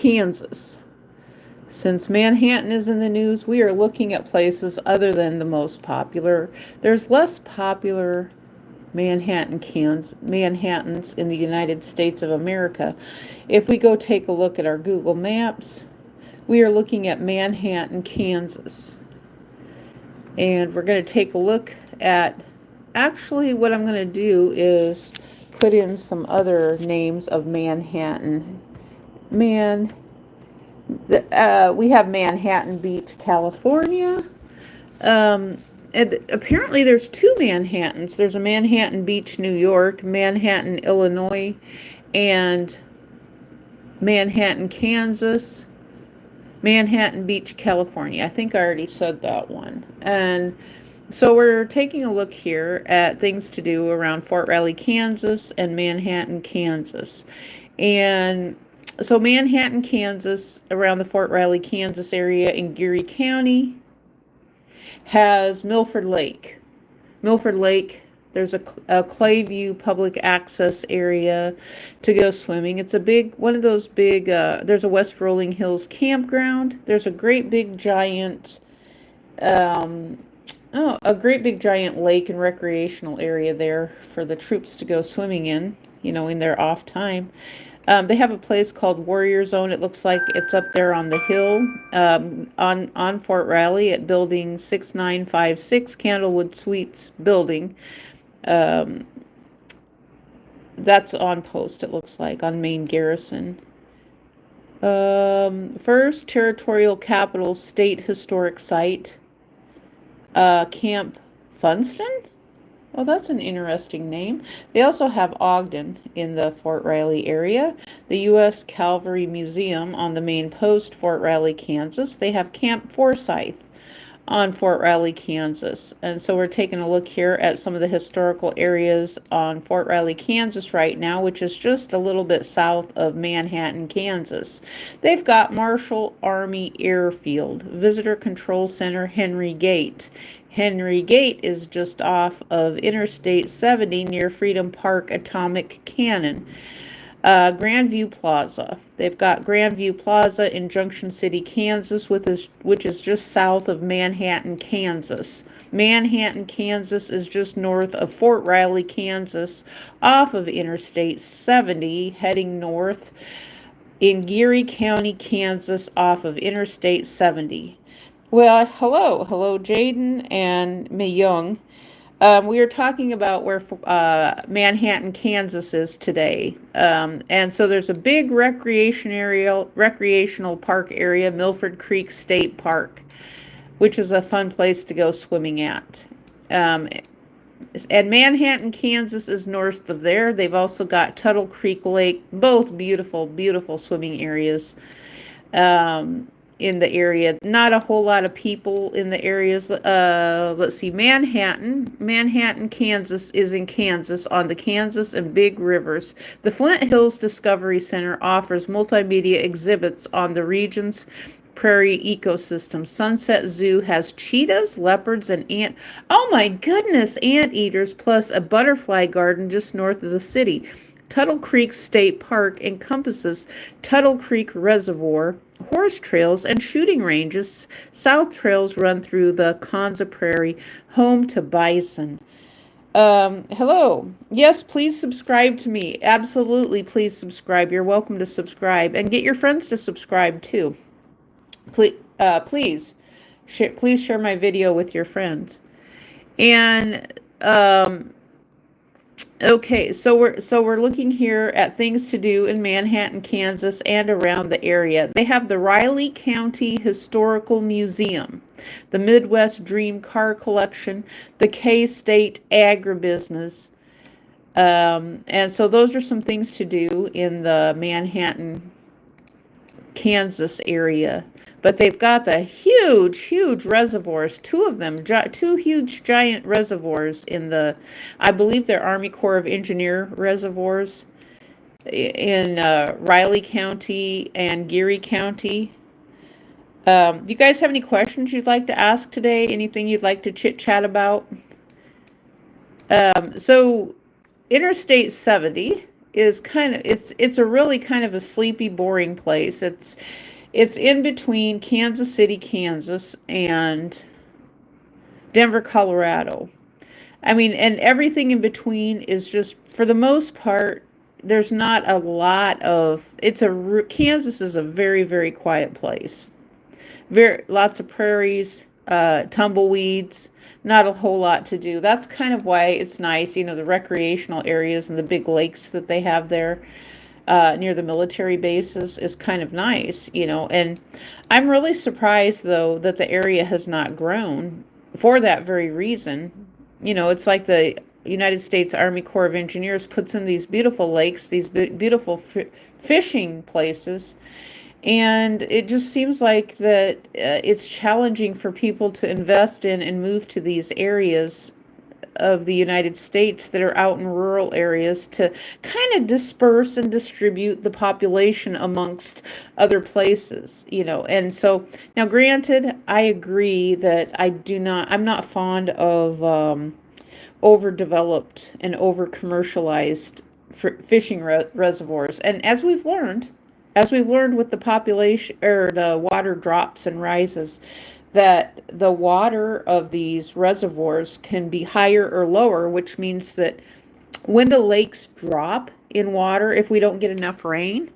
Kansas. Since Manhattan is in the news, we are looking at places other than the most popular. There's less popular Manhattans in the United States of America. If we go take a look at our Google Maps, we are looking at Manhattan, Kansas. And we're going to take a look at, actually what I'm going to do is put in some other names of Manhattan. We have Manhattan Beach, California. And apparently there's two Manhattans. There's a Manhattan Beach, New York, Manhattan, Illinois, and Manhattan, Kansas, Manhattan Beach, California. I think I already said that one. And so we're taking a look here at things to do around Fort Riley, Kansas, and Manhattan, Kansas. And so Manhattan, Kansas, around the Fort Riley, Kansas area in Geary County, has Milford Lake. Milford Lake, there's a Clayview public access area to go swimming. It's a big, one of those big, there's a West Rolling Hills campground. There's a great big giant, a great big giant lake and recreational area there for the troops to go swimming in, in their off time. They have a place called Warrior Zone. It looks like it's up there on the hill on Fort Riley at building 6956, Candlewood Suites building. That's on post, it looks like, on main garrison. First Territorial Capital State Historic Site, Camp Funston? Oh, that's an interesting name. They also have Ogden in the Fort Riley area, the U.S. Cavalry Museum on the main post, Fort Riley, Kansas. They have Camp Forsyth on Fort Riley, Kansas. And so we're taking a look here at some of the historical areas on Fort Riley, Kansas right now, which is just a little bit south of Manhattan, Kansas. They've got Marshall Army Airfield, Visitor Control Center, Henry Gate. Henry Gate is just off of Interstate 70 near Freedom Park Atomic Cannon. Grandview Plaza. They've got Grandview Plaza in Junction City, Kansas, which is just south of Manhattan, Kansas. Manhattan, Kansas is just north of Fort Riley, Kansas, off of Interstate 70, heading north in Geary County, Kansas, off of Interstate 70. Well, hello, Jaden and Myung. We are talking about where Manhattan, Kansas is today. And so there's a big recreational park area, Milford Creek State Park, which is a fun place to go swimming at. And Manhattan, Kansas is north of there. They've also got Tuttle Creek Lake, both beautiful, beautiful swimming areas. In the area, not a whole lot of people in the areas. Let's see, Manhattan, Kansas is in Kansas on the Kansas and Big Rivers. The Flint Hills Discovery Center offers multimedia exhibits on the region's prairie ecosystem. Sunset Zoo has cheetahs, leopards, and anteaters, plus a butterfly garden just north of the city. Tuttle Creek State Park encompasses Tuttle Creek Reservoir, horse trails, and shooting ranges. South trails run through the Konza Prairie, home to bison. Hello. Yes, please subscribe to me. Absolutely, please subscribe. You're welcome to subscribe. And get your friends to subscribe, too. Please share my video with your friends. And, okay, so we're looking here at things to do in Manhattan, Kansas, and around the area. They have the Riley County Historical Museum, the Midwest Dream Car Collection, the K-State Agribusiness, and so those are some things to do in the Manhattan, Kansas area. But they've got the huge reservoirs, two of them, two huge giant reservoirs in the, I believe they're Army Corps of Engineer reservoirs in Riley County and Geary County. Do you guys have any questions you'd like to ask today? Anything you'd like to chit-chat about? So Interstate 70 is kind of, it's a really kind of a sleepy, boring place. It's in between Kansas City, Kansas, and Denver, Colorado. I mean, and everything in between is just, for the most part, there's not a lot of, Kansas is a very, very quiet place. Very, lots of prairies, tumbleweeds, not a whole lot to do. That's kind of why it's nice, the recreational areas and the big lakes that they have there, near the military bases is kind of nice. And I'm really surprised, though, that the area has not grown for that very reason. It's like the United States Army Corps of Engineers puts in these beautiful lakes, these beautiful fishing places, and it just seems like that it's challenging for people to invest in and move to these areas of the United States that are out in rural areas to kind of disperse and distribute the population amongst other places. And so now, granted, I agree that I'm not fond of overdeveloped and over commercialized fishing reservoirs. And as we've learned with the population, or the water drops and rises, that the water of these reservoirs can be higher or lower, which means that when the lakes drop in water, if we don't get enough rain,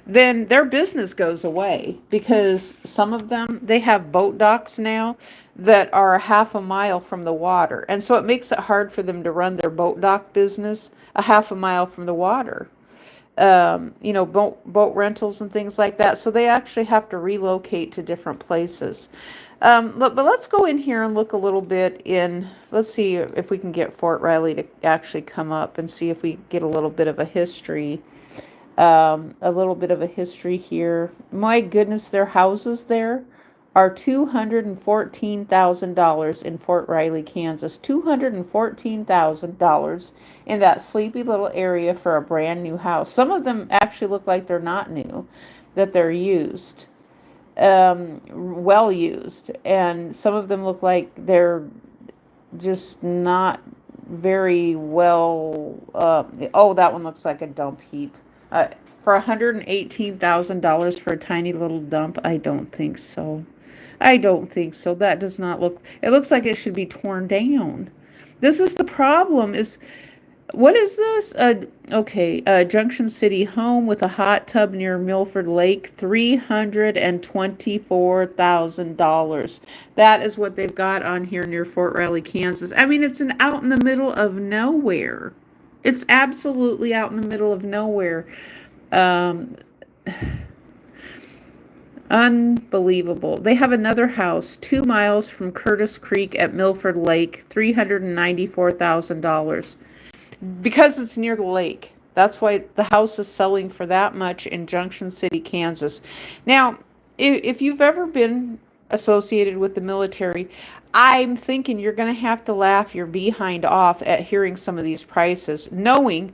then their business goes away, because some of them, they have boat docks now that are a half a mile from the water. And so it makes it hard for them to run their boat dock business a half a mile from the water. Boat rentals and things like that. So they actually have to relocate to different places. But let's go in here and look a little bit let's see if we can get Fort Riley to actually come up and see if we get a little bit of a history. Here. My goodness, their houses there are $214,000 in Fort Riley, Kansas. $214,000 in that sleepy little area for a brand new house. Some of them actually look like they're not new, that they're used, well used. And some of them look like they're just not very well. Oh, that one looks like a dump heap. For $118,000 for a tiny little dump, I don't think so. I don't think so. That does not look, it looks like it should be torn down. This is the problem, what is this? Junction City home with a hot tub near Milford Lake, $324,000. That is what they've got on here near Fort Riley, Kansas. I mean, it's out in the middle of nowhere. It's absolutely out in the middle of nowhere. Unbelievable. They have another house 2 miles from Curtis Creek at Milford Lake, $394,000. Because it's near the lake. That's why the house is selling for that much in Junction City, Kansas. Now, if you've ever been associated with the military, I'm thinking you're going to have to laugh your behind off at hearing some of these prices, knowing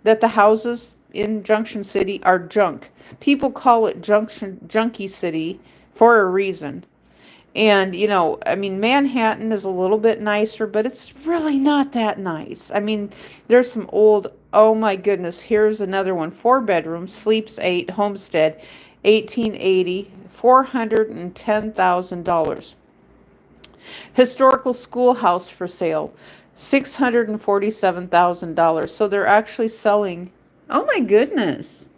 that the houses in Junction City are junk. People call it Junkie City for a reason. And, I mean, Manhattan is a little bit nicer, but it's really not that nice. I mean, there's some old, oh my goodness, here's another one. 4 bedrooms, sleeps 8, homestead, 1880, $410,000. Historical schoolhouse for sale, $647,000. So they're actually selling, oh my goodness.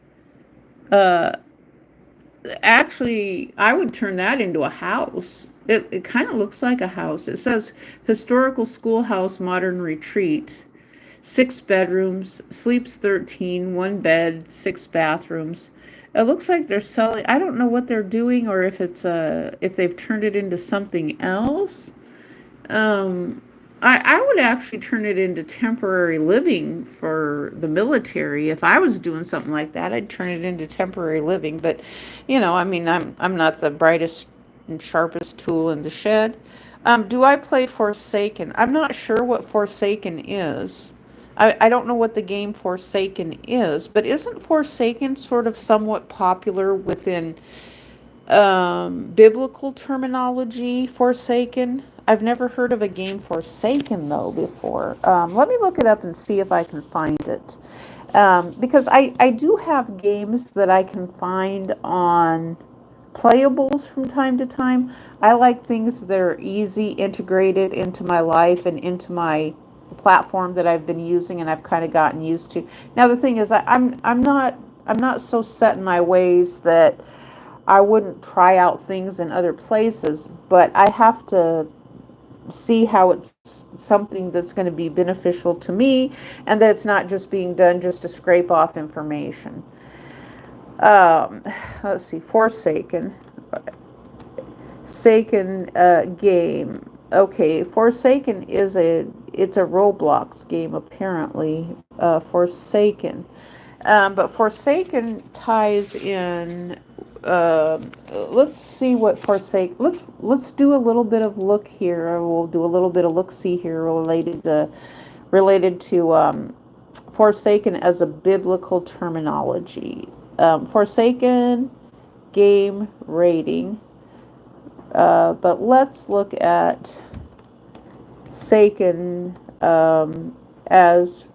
Actually, I would turn that into a house. It kind of looks like a house. It says historical schoolhouse modern retreat, 6 bedrooms, sleeps 13, 1 bed, 6 bathrooms. It looks like they're selling. I don't know what they're doing, or if they've turned it into something else. I would actually turn it into temporary living for the military. If I was doing something like that, I'd turn it into temporary living. But, I mean, I'm not the brightest and sharpest tool in the shed. Do I play Forsaken? I'm not sure what Forsaken is. I don't know what the game Forsaken is, but isn't Forsaken sort of somewhat popular within biblical terminology, Forsaken? I've never heard of a game Forsaken, though, before. Let me look it up and see if I can find it. Because I do have games that I can find on playables from time to time. I like things that are easy integrated into my life and into my platform that I've been using and I've kind of gotten used to. Now the thing is, I'm not so set in my ways that I wouldn't try out things in other places, but I have to see how it's something that's going to be beneficial to me and that it's not just being done just to scrape off information. Um, let's see, Forsaken. Forsaken game. Okay, Forsaken it's a Roblox game apparently. Forsaken, but Forsaken ties in. Let's see what Forsake. Let's do a little bit of look here. We'll do a little bit of look see here related to Forsaken as a biblical terminology. Forsaken game rating. But let's look at Saken as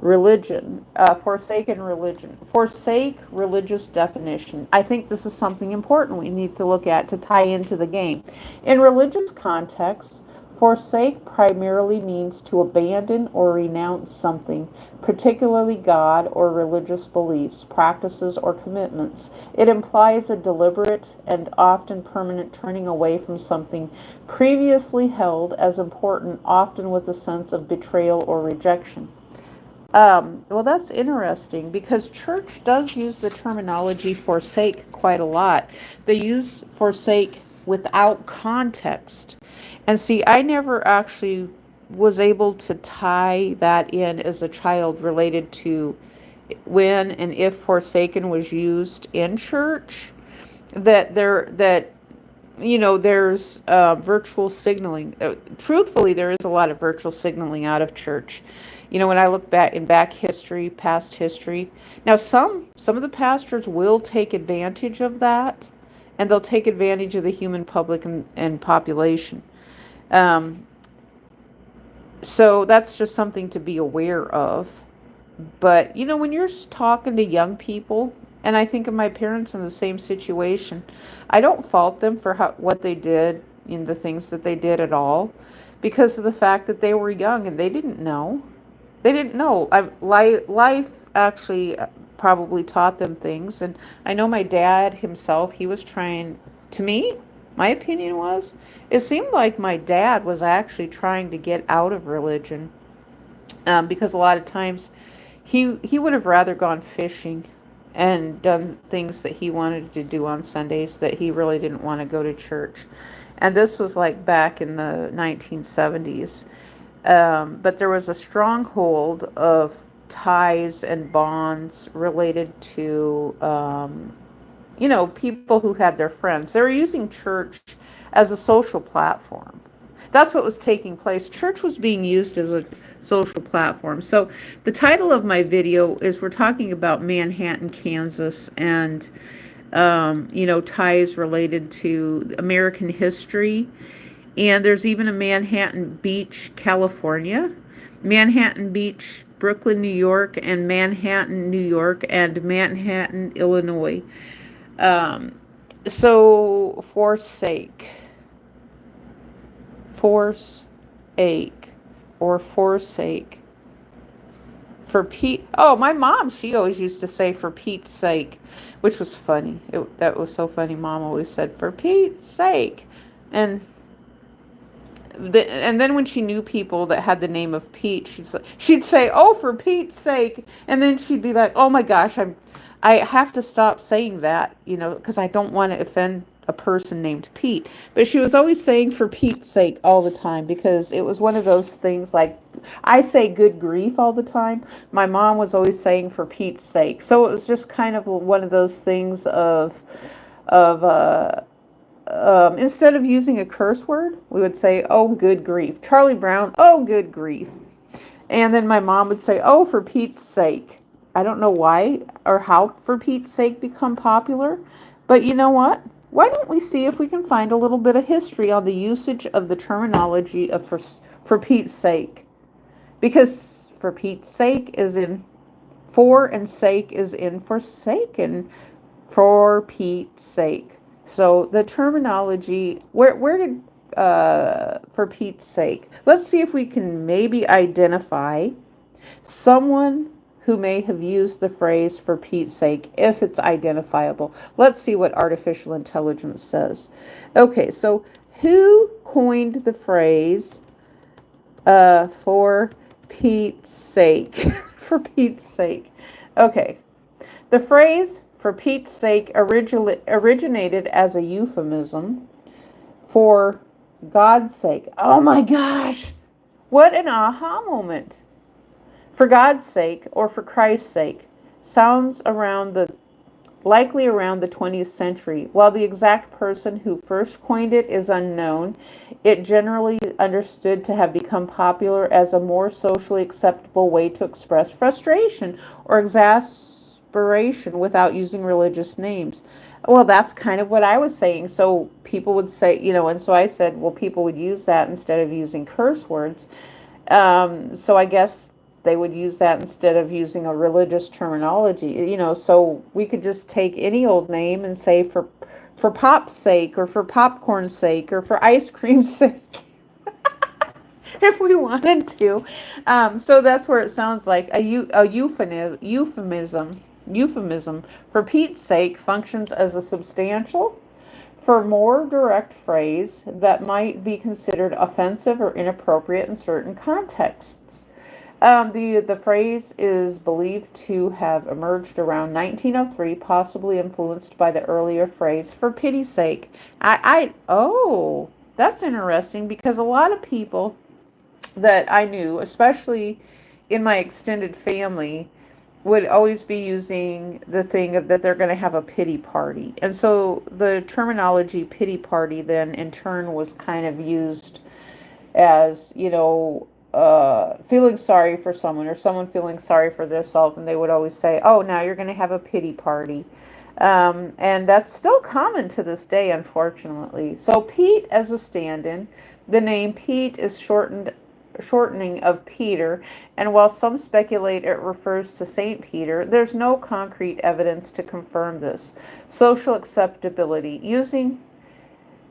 religion, forsaken religion, forsake religious definition. I think this is something important we need to look at to tie into the game. In religious contexts, forsake primarily means to abandon or renounce something, particularly God or religious beliefs, practices, or commitments. It implies a deliberate and often permanent turning away from something previously held as important, often with a sense of betrayal or rejection. Well, that's interesting because church does use the terminology forsake quite a lot. They use forsake without context. And see, I never actually was able to tie that in as a child related to when and if forsaken was used in church. That there's virtual signaling. Truthfully, there is a lot of virtual signaling out of church. When I look back in past history. Now, some of the pastors will take advantage of that, and they'll take advantage of the human public and population. Um, so that's just something to be aware of. But, when you're talking to young people, and I think of my parents in the same situation, I don't fault them for what they did, the things that they did at all, because of the fact that they were young and they didn't know. They didn't know. Life actually probably taught them things. And I know my dad himself, he was trying, to me, my opinion was, it seemed like my dad was actually trying to get out of religion, because a lot of times he would have rather gone fishing and done things that he wanted to do on Sundays, that he really didn't want to go to church. And this was like back in the 1970s. But there was a stronghold of ties and bonds related to, people who had their friends. They were using church as a social platform. That's what was taking place. Church was being used as a social platform. So the title of my video is we're talking about Manhattan, Kansas, and ties related to American history. And there's even a Manhattan Beach, California, Manhattan Beach, Brooklyn, New York, and Manhattan, New York, and Manhattan, Illinois. So forsake, or forsake. For Pete, oh, my mom, she always used to say for Pete's sake, which was funny. That was so funny. Mom always said for Pete's sake. And then when she knew people that had the name of Pete, she'd say, "Oh, for Pete's sake," and then she'd be like, "Oh my gosh, I have to stop saying that, because I don't want to offend a person named Pete." But she was always saying for Pete's sake all the time, because it was one of those things like I say good grief all the time. My mom was always saying for Pete's sake, so it was just kind of one of those things of instead of using a curse word, we would say, "Oh, good grief." Charlie Brown, "Oh, good grief." And then my mom would say, "Oh, for Pete's sake." I don't know why or how for Pete's sake become popular, but you know what? Why don't we see if we can find a little bit of history on the usage of the terminology of for Pete's sake? because for Pete's sake is in for, and sake is in forsaken, for Pete's sake. So the terminology, where did, for Pete's sake, let's see if we can maybe identify someone who may have used the phrase for Pete's sake, if it's identifiable. Let's see what artificial intelligence says. Okay, so who coined the phrase, for Pete's sake? For Pete's sake. Okay, the phrase for Pete's sake originated as a euphemism for God's sake. Oh my gosh, what an aha moment. For God's sake, or for Christ's sake, sounds likely around the 20th century. While the exact person who first coined it is unknown, it generally understood to have become popular as a more socially acceptable way to express frustration or exasperation without using religious names. Well, that's kind of what I was saying. So people would say, and so I said, well, people would use that instead of using curse words. So I guess they would use that instead of using a religious terminology, so we could just take any old name and say for pop's sake, or for popcorn's sake, or for ice cream's sake, if we wanted to. So that's where it sounds like a euphemism for Pete's sake functions as a substantial for more direct phrase that might be considered offensive or inappropriate in certain contexts. The phrase is believed to have emerged around 1903, possibly influenced by the earlier phrase "for pity's sake." Oh, that's interesting, because a lot of people that I knew, especially in my extended family, would always be using the thing of that they're going to have a pity party. And so the terminology pity party then in turn was kind of used as, feeling sorry for someone, or someone feeling sorry for themselves, and they would always say, oh, now you're going to have a pity party. And that's still common to this day, unfortunately. So Pete as a stand-in, the name Pete is shortening of Peter, and while some speculate it refers to Saint Peter, there's no concrete evidence to confirm this. Social acceptability, using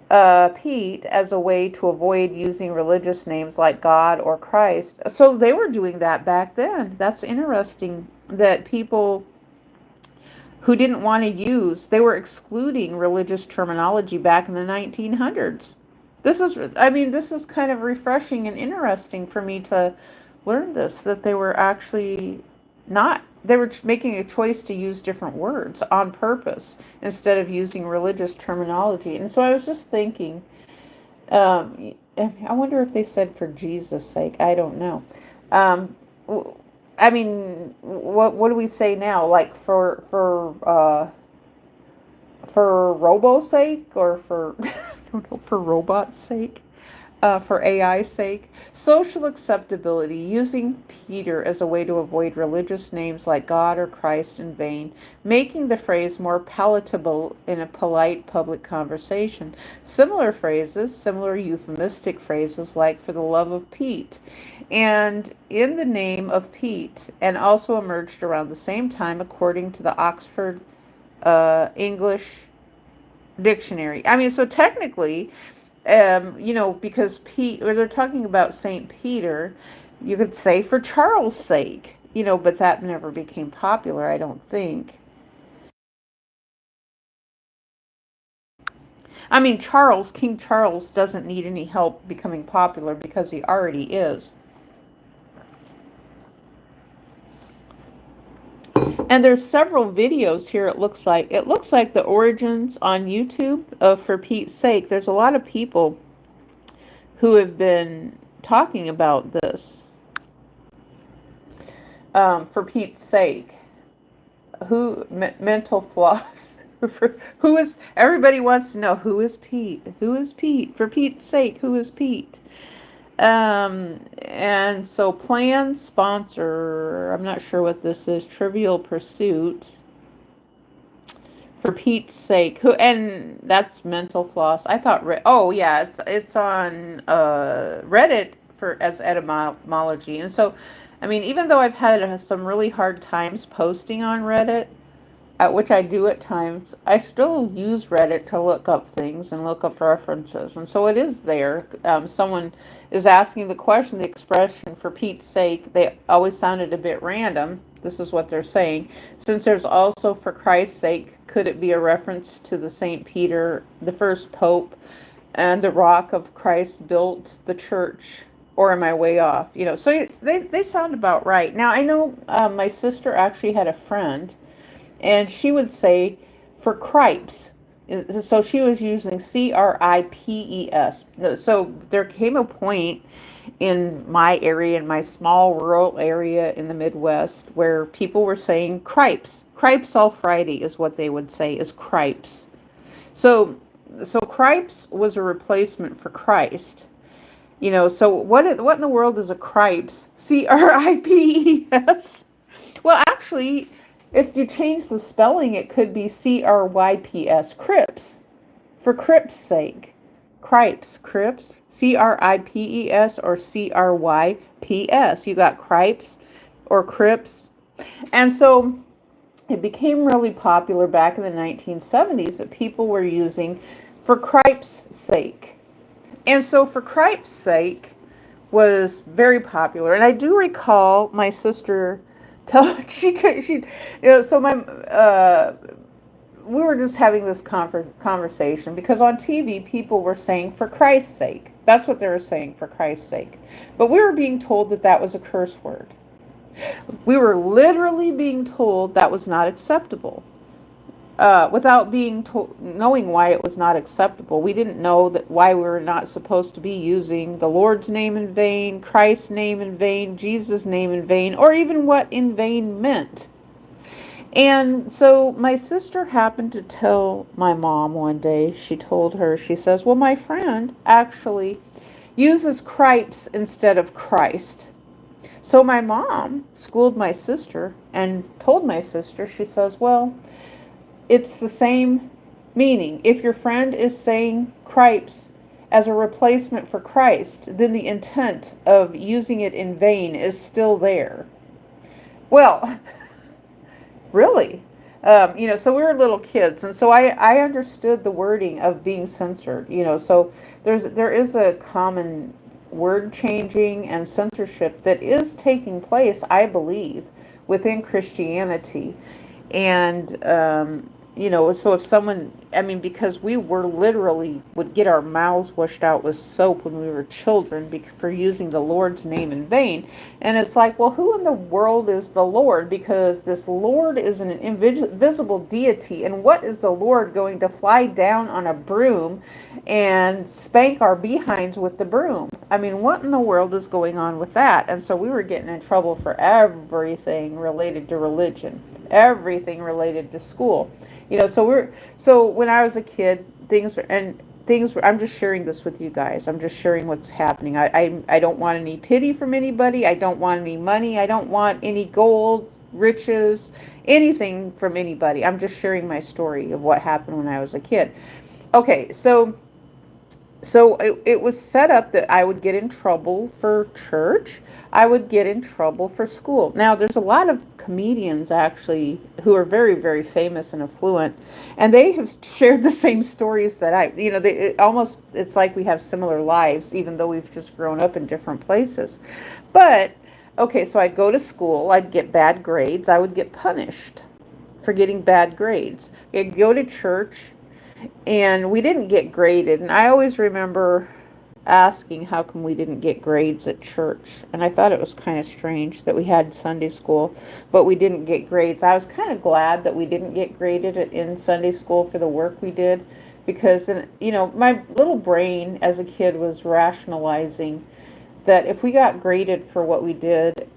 Pete as a way to avoid using religious names like God or Christ. So they were doing that back then. That's interesting that people who didn't want to use, they were excluding religious terminology back in the 1900s. This is kind of refreshing and interesting for me to learn this, that they were actually not, they were making a choice to use different words on purpose instead of using religious terminology. And so I was just thinking, I wonder if they said for Jesus' sake. I don't know. What do we say now? Like for robo's sake, or for I don't know, for robot's sake, for AI's sake. Social acceptability, using Peter as a way to avoid religious names like God or Christ in vain, making the phrase more palatable in a polite public conversation. Similar euphemistic phrases like for the love of Pete, and in the name of Pete, and also emerged around the same time according to the Oxford English Dictionary. So technically, because Pete, or they're talking about Saint Peter, you could say for Charles' sake, but that never became popular, I don't think. King Charles doesn't need any help becoming popular because he already is. And there's several videos here. It looks like the origins on YouTube of For Pete's Sake. There's a lot of people who have been talking about this. For Pete's sake, mental floss. Everybody wants to know, who is Pete? Who is Pete? For Pete's sake, who is Pete? And so plan sponsor, I'm not sure what this is, Trivial Pursuit. For Pete's sake, and that's mental floss. I thought, oh yeah, it's on Reddit for as etymology. And so, I mean, even though I've had some really hard times posting on Reddit, at which I do at times, I still use Reddit to look up things and look up references. And so it is there. Someone is asking the question, the expression, for Pete's sake, they always sounded a bit random. This is what they're saying. Since there's also for Christ's sake, could it be a reference to the St. Peter, the first pope, and the rock of Christ built the church? Or am I way off? So they sound about right. Now, I know my sister actually had a friend, and she would say for cripes. So she was using CRIPES. So there came a point in my area, in my small rural area in the Midwest, where people were saying cripes. Cripes all Friday is what they would say, is cripes. So cripes was a replacement for Christ. So what in the world is a cripes? CRIPES. Well, actually, if you change the spelling, it could be CRYPS, Crips, for Crips' sake. Cripes, Crips, CRIPES or CRYPS. You got Cripes or Crips. And so it became really popular back in the 1970s that people were using for Cripes' sake. And so for Cripes' sake was very popular. And I do recall my sister we were just having this conversation because on TV people were saying for Christ's sake. That's what they were saying, for Christ's sake. But we were being told that that was a curse word. We were literally being told that was not acceptable. Without knowing why it was not acceptable. We didn't know why we were not supposed to be using the Lord's name in vain, Christ's name in vain, Jesus' name in vain, or even what in vain meant. And so my sister happened to tell my mom one day, she says, well, my friend actually uses cripes instead of Christ. So my mom schooled my sister and told my sister, she says, well, it's the same meaning. If your friend is saying cripes as a replacement for Christ, then the intent of using it in vain is still there. Well, really? So we were little kids, and so I understood the wording of being censored. So there is a common word changing and censorship that is taking place, I believe, within Christianity. And so if someone, because we would get our mouths washed out with soap when we were children for using the Lord's name in vain. And it's like, well, who in the world is the Lord? Because this Lord is an invisible deity. And what is the Lord going to fly down on a broom and spank our behinds with the broom? What in the world is going on with that? And so we were getting in trouble for everything related to religion, everything related to school. So when I was a kid, I'm just sharing this with you guys. I'm just sharing what's happening. I don't want any pity from anybody. I don't want any money. I don't want any gold, riches, anything from anybody. I'm just sharing my story of what happened when I was a kid. Okay, so it was set up that I would get in trouble for church. I would get in trouble for school. Now, there's a lot of comedians actually who are very, very famous and affluent, and they have shared the same stories that it's like we have similar lives, even though we've just grown up in different places. But, okay, so I'd go to school, I'd get bad grades, I would get punished for getting bad grades. I'd go to church, and we didn't get graded. And I always remember asking how come we didn't get grades at church. And I thought it was kind of strange that we had Sunday school, but we didn't get grades. I was kind of glad that we didn't get graded in Sunday school for the work we did, because, my little brain as a kid was rationalizing that if we got graded for what we did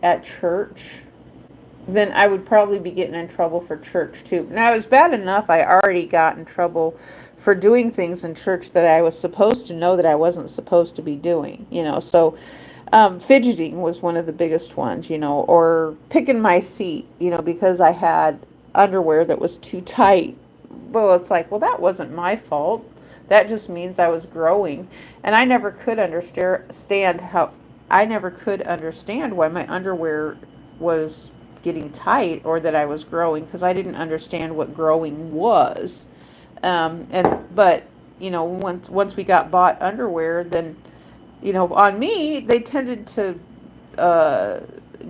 at church, then I would probably be getting in trouble for church too. Now, it was bad enough I already got in trouble for doing things in church that I was supposed to know that I wasn't supposed to be doing, So fidgeting was one of the biggest ones, or picking my seat, because I had underwear that was too tight. Well, it's like, well, that wasn't my fault. That just means I was growing. And I never could understand why my underwear was getting tight or that I was growing, because I didn't understand what growing was. But once we got bought underwear, then on me they tended to uh,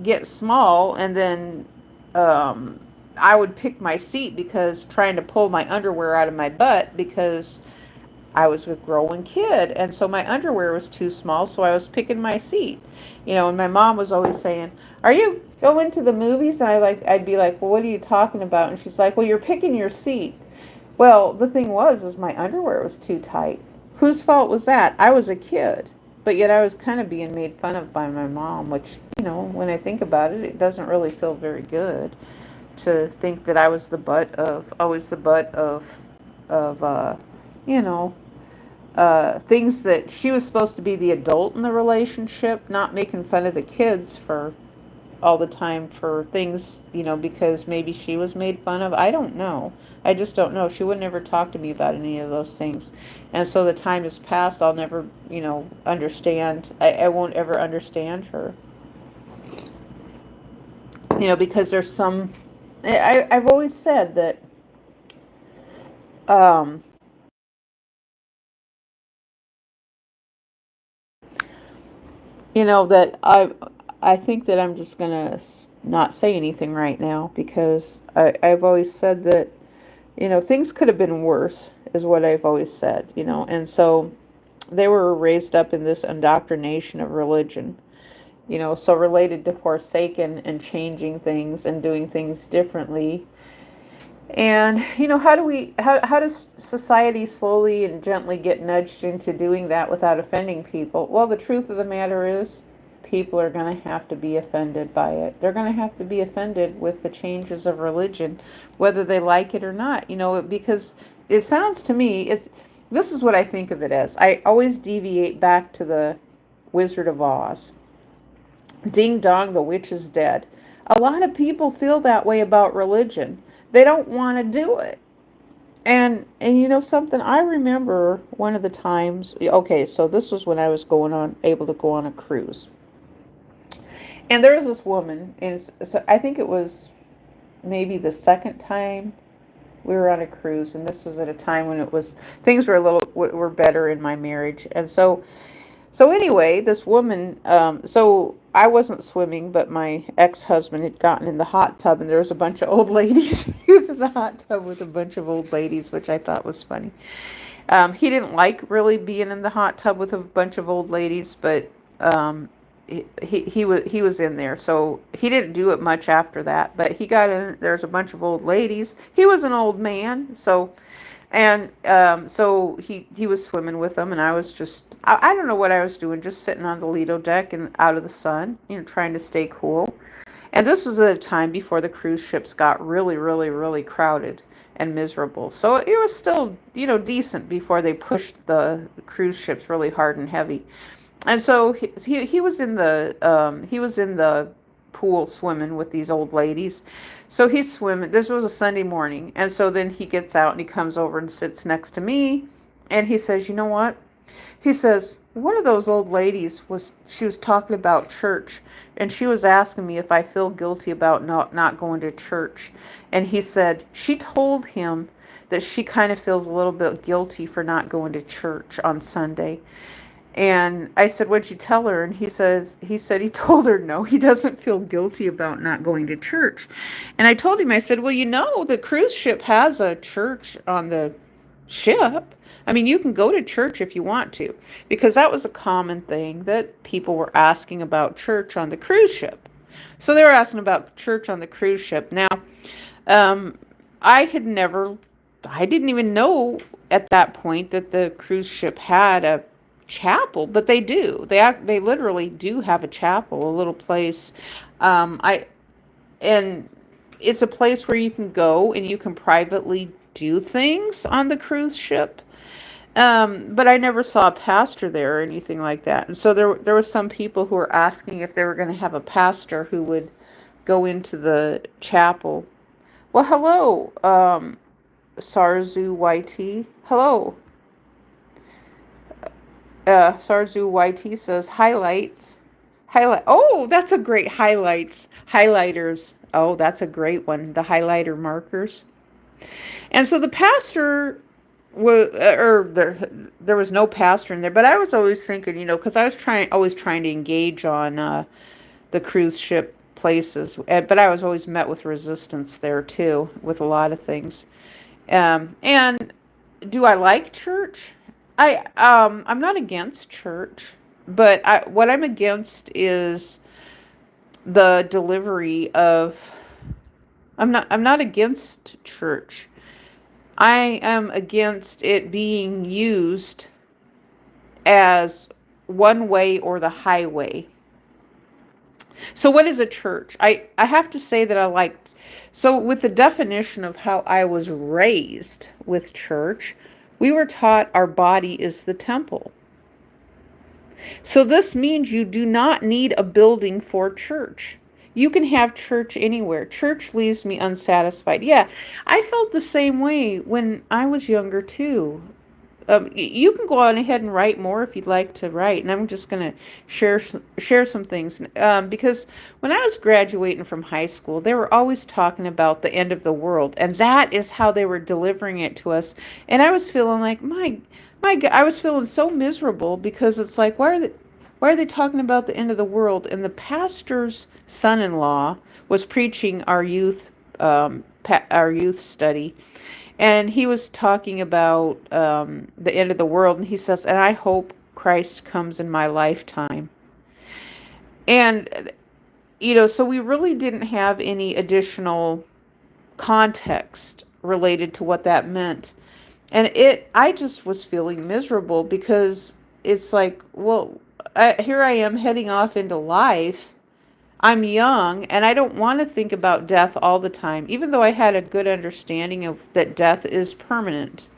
get small, and then um, I would pick my seat because trying to pull my underwear out of my butt, because I was a growing kid, and so my underwear was too small, so I was picking my seat. And my mom was always saying, "Are you going to the movies?" And I'd be like, "Well, what are you talking about?" And she's like, "Well, you're picking your seat." Well, the thing was, is my underwear was too tight. Whose fault was that? I was a kid, but yet I was kind of being made fun of by my mom, which, when I think about it, it doesn't really feel very good to think that I was always the butt of you know, things that she was supposed to be the adult in the relationship, not making fun of the kids for all the time for things, because maybe she was made fun of. I don't know. I just don't know. She would never talk to me about any of those things. And so the time has passed. I'll never, understand. I won't ever understand her, because there's I've always said that, um, that I think that I'm just gonna not say anything right now, because I've always said that, things could have been worse, is what I've always said, and so they were raised up in this indoctrination of religion, so related to forsaken and changing things and doing things differently. And how does society slowly and gently get nudged into doing that without offending people? Well, the truth of the matter is, people are going to have to be offended by it. They're going to have to be offended with the changes of religion, whether they like it or not. Because it sounds to me, this is what I think of it as. I always deviate back to the Wizard of Oz. Ding dong, the witch is dead. A lot of people feel that way about religion. They don't want to do it. And something, I remember one of the times, okay, so this was when I was able to go on a cruise. And there was this woman, and so I think it was maybe the second time we were on a cruise, and this was at a time when things were better in my marriage. And so anyway, this woman, so I wasn't swimming, but my ex-husband had gotten in the hot tub, and there was a bunch of old ladies. He was in the hot tub with a bunch of old ladies, which I thought was funny. He didn't like really being in the hot tub with a bunch of old ladies, but he was in there, so he didn't do it much after that. But he got in. There's a bunch of old ladies. He was an old man, so. And so he was swimming with them, and I was I don't know what I was doing, just sitting on the Lido deck and out of the sun, trying to stay cool. And this was at a time before the cruise ships got really, really, really crowded and miserable. So it was still, decent before they pushed the cruise ships really hard and heavy. And so he was in the pool swimming with these old ladies. So he's swimming. This was a Sunday morning. And so then he gets out and he comes over and sits next to me. And he says, "You know what?" He says, "One of those old ladies she was talking about church. And she was asking me if I feel guilty about not going to church." And he said, she told him that she kind of feels a little bit guilty for not going to church on Sunday. And I said, "What'd you tell her?" And he said he told her no, he doesn't feel guilty about not going to church. And I told him, I said, "Well, the cruise ship has a church on the ship. I mean, you can go to church if you want to," because that was a common thing that people were asking about church on the cruise ship. So they were asking about church on the cruise ship. Now, um, I didn't even know at that point that the cruise ship had a chapel, but they do. They literally do have a chapel, a little place. I and it's a place where you can go and you can privately do things on the cruise ship. But I never saw a pastor there or anything like that. And so there were some people who were asking if they were going to have a pastor who would go into the chapel. Well, hello, Sarzu YT. Hello. Sarzu YT says highlights. Highlight. Oh, that's a great highlights. Highlighters. Oh, that's a great one. The highlighter markers. And so the pastor was, or there was no pastor in there, but I was always thinking, because I was always trying to engage on the cruise ship places, but I was always met with resistance there too, with a lot of things. And do I like church? I'm not against church, but what I'm against is the delivery of. I'm not against church. I am against it being used as one way or the highway. So what is a church? I have to say that so with the definition of how I was raised with church, we were taught our body is the temple. So this means you do not need a building for church. You can have church anywhere. Church leaves me unsatisfied. Yeah, I felt the same way when I was younger too. You can go on ahead and write more if you'd like to write, and I'm just going to share some things because when I was graduating from high school, they were always talking about the end of the world, and that is how they were delivering it to us. And I was feeling like my God, I was feeling so miserable because it's like why are they talking about the end of the world? And the pastor's son-in-law was preaching our youth study. And he was talking about the end of the world, and he says, and I hope Christ comes in my lifetime. And, so we really didn't have any additional context related to what that meant. And I just was feeling miserable because it's like, well, here I am heading off into life. I'm young and I don't want to think about death all the time, even though I had a good understanding of that death is permanent.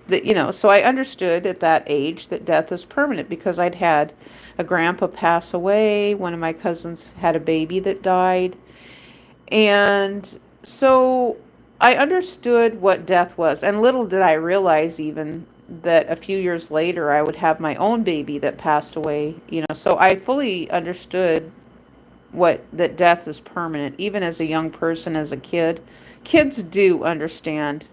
So I understood at that age that death is permanent because I'd had a grandpa pass away. One of my cousins had a baby that died. And so I understood what death was. And little did I realize even that a few years later I would have my own baby that passed away. So I fully understood that death is permanent, even as a young person, as a kid. Kids do understand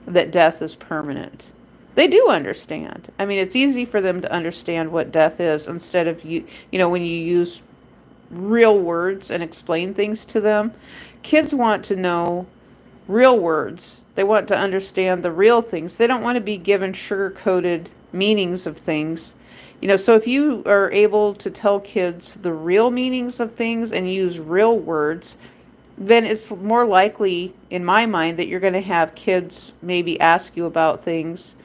that death is permanent. They do understand. I mean, it's easy for them to understand what death is instead of when you use real words and explain things to them. Kids want to know real words. They want to understand the real things. They don't want to be given sugar-coated meanings of things. So if you are able to tell kids the real meanings of things and use real words, then it's more likely, in my mind, that you're going to have kids maybe ask you about things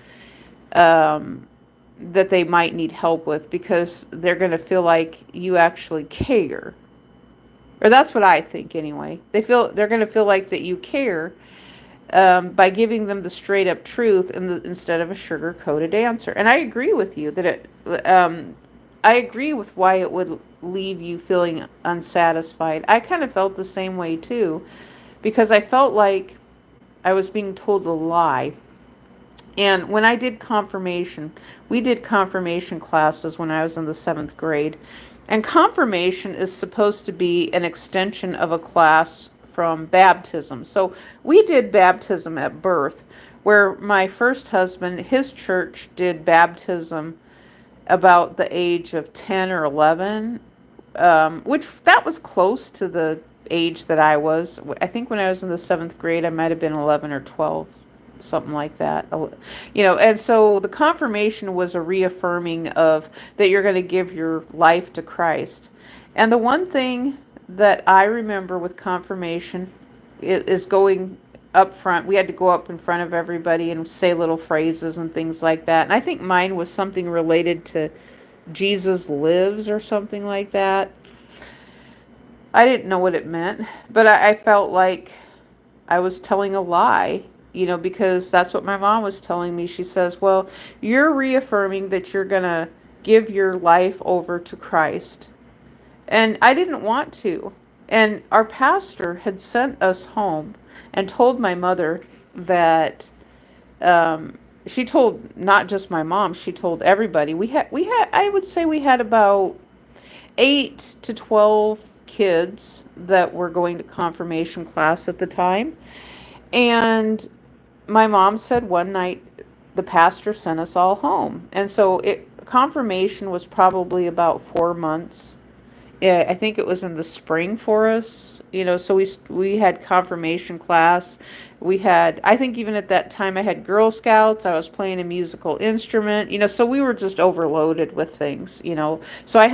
that they might need help with because they're going to feel like you actually care. Or that's what I think anyway. They're going to feel like that you care by giving them the straight up truth instead of a sugar coated answer. And I agree with you that I agree with why it would leave you feeling unsatisfied. I kind of felt the same way too, because I felt like I was being told a lie. And when I did confirmation, we did confirmation classes when I was in the 7th grade. And confirmation is supposed to be an extension of a class from baptism. So we did baptism at birth, where my first husband, his church did baptism about the age of 10 or 11, which that was close to the age that I was. I think when I was in the 7th grade, I might have been 11 or 12, something like that. And so the confirmation was a reaffirming of that you're going to give your life to Christ. And the one thing that I remember with confirmation is going up front. We had to go up in front of everybody and say little phrases and things like that. And I think mine was something related to Jesus lives or something like that. I didn't know what it meant, but I felt like I was telling a lie, because that's what my mom was telling me. She says, well, you're reaffirming that you're going to give your life over to Christ. And I didn't want to. And our pastor had sent us home and told my mother that she told not just my mom, she told everybody. We had I would say we had about 8 to 12 kids that were going to confirmation class at the time. And my mom said one night the pastor sent us all home. And so confirmation was probably about 4 months. Yeah, I think it was in the spring for us. So we had confirmation class. We had, I think even at that time I had Girl Scouts. I was playing a musical instrument. So we were just overloaded with things. So I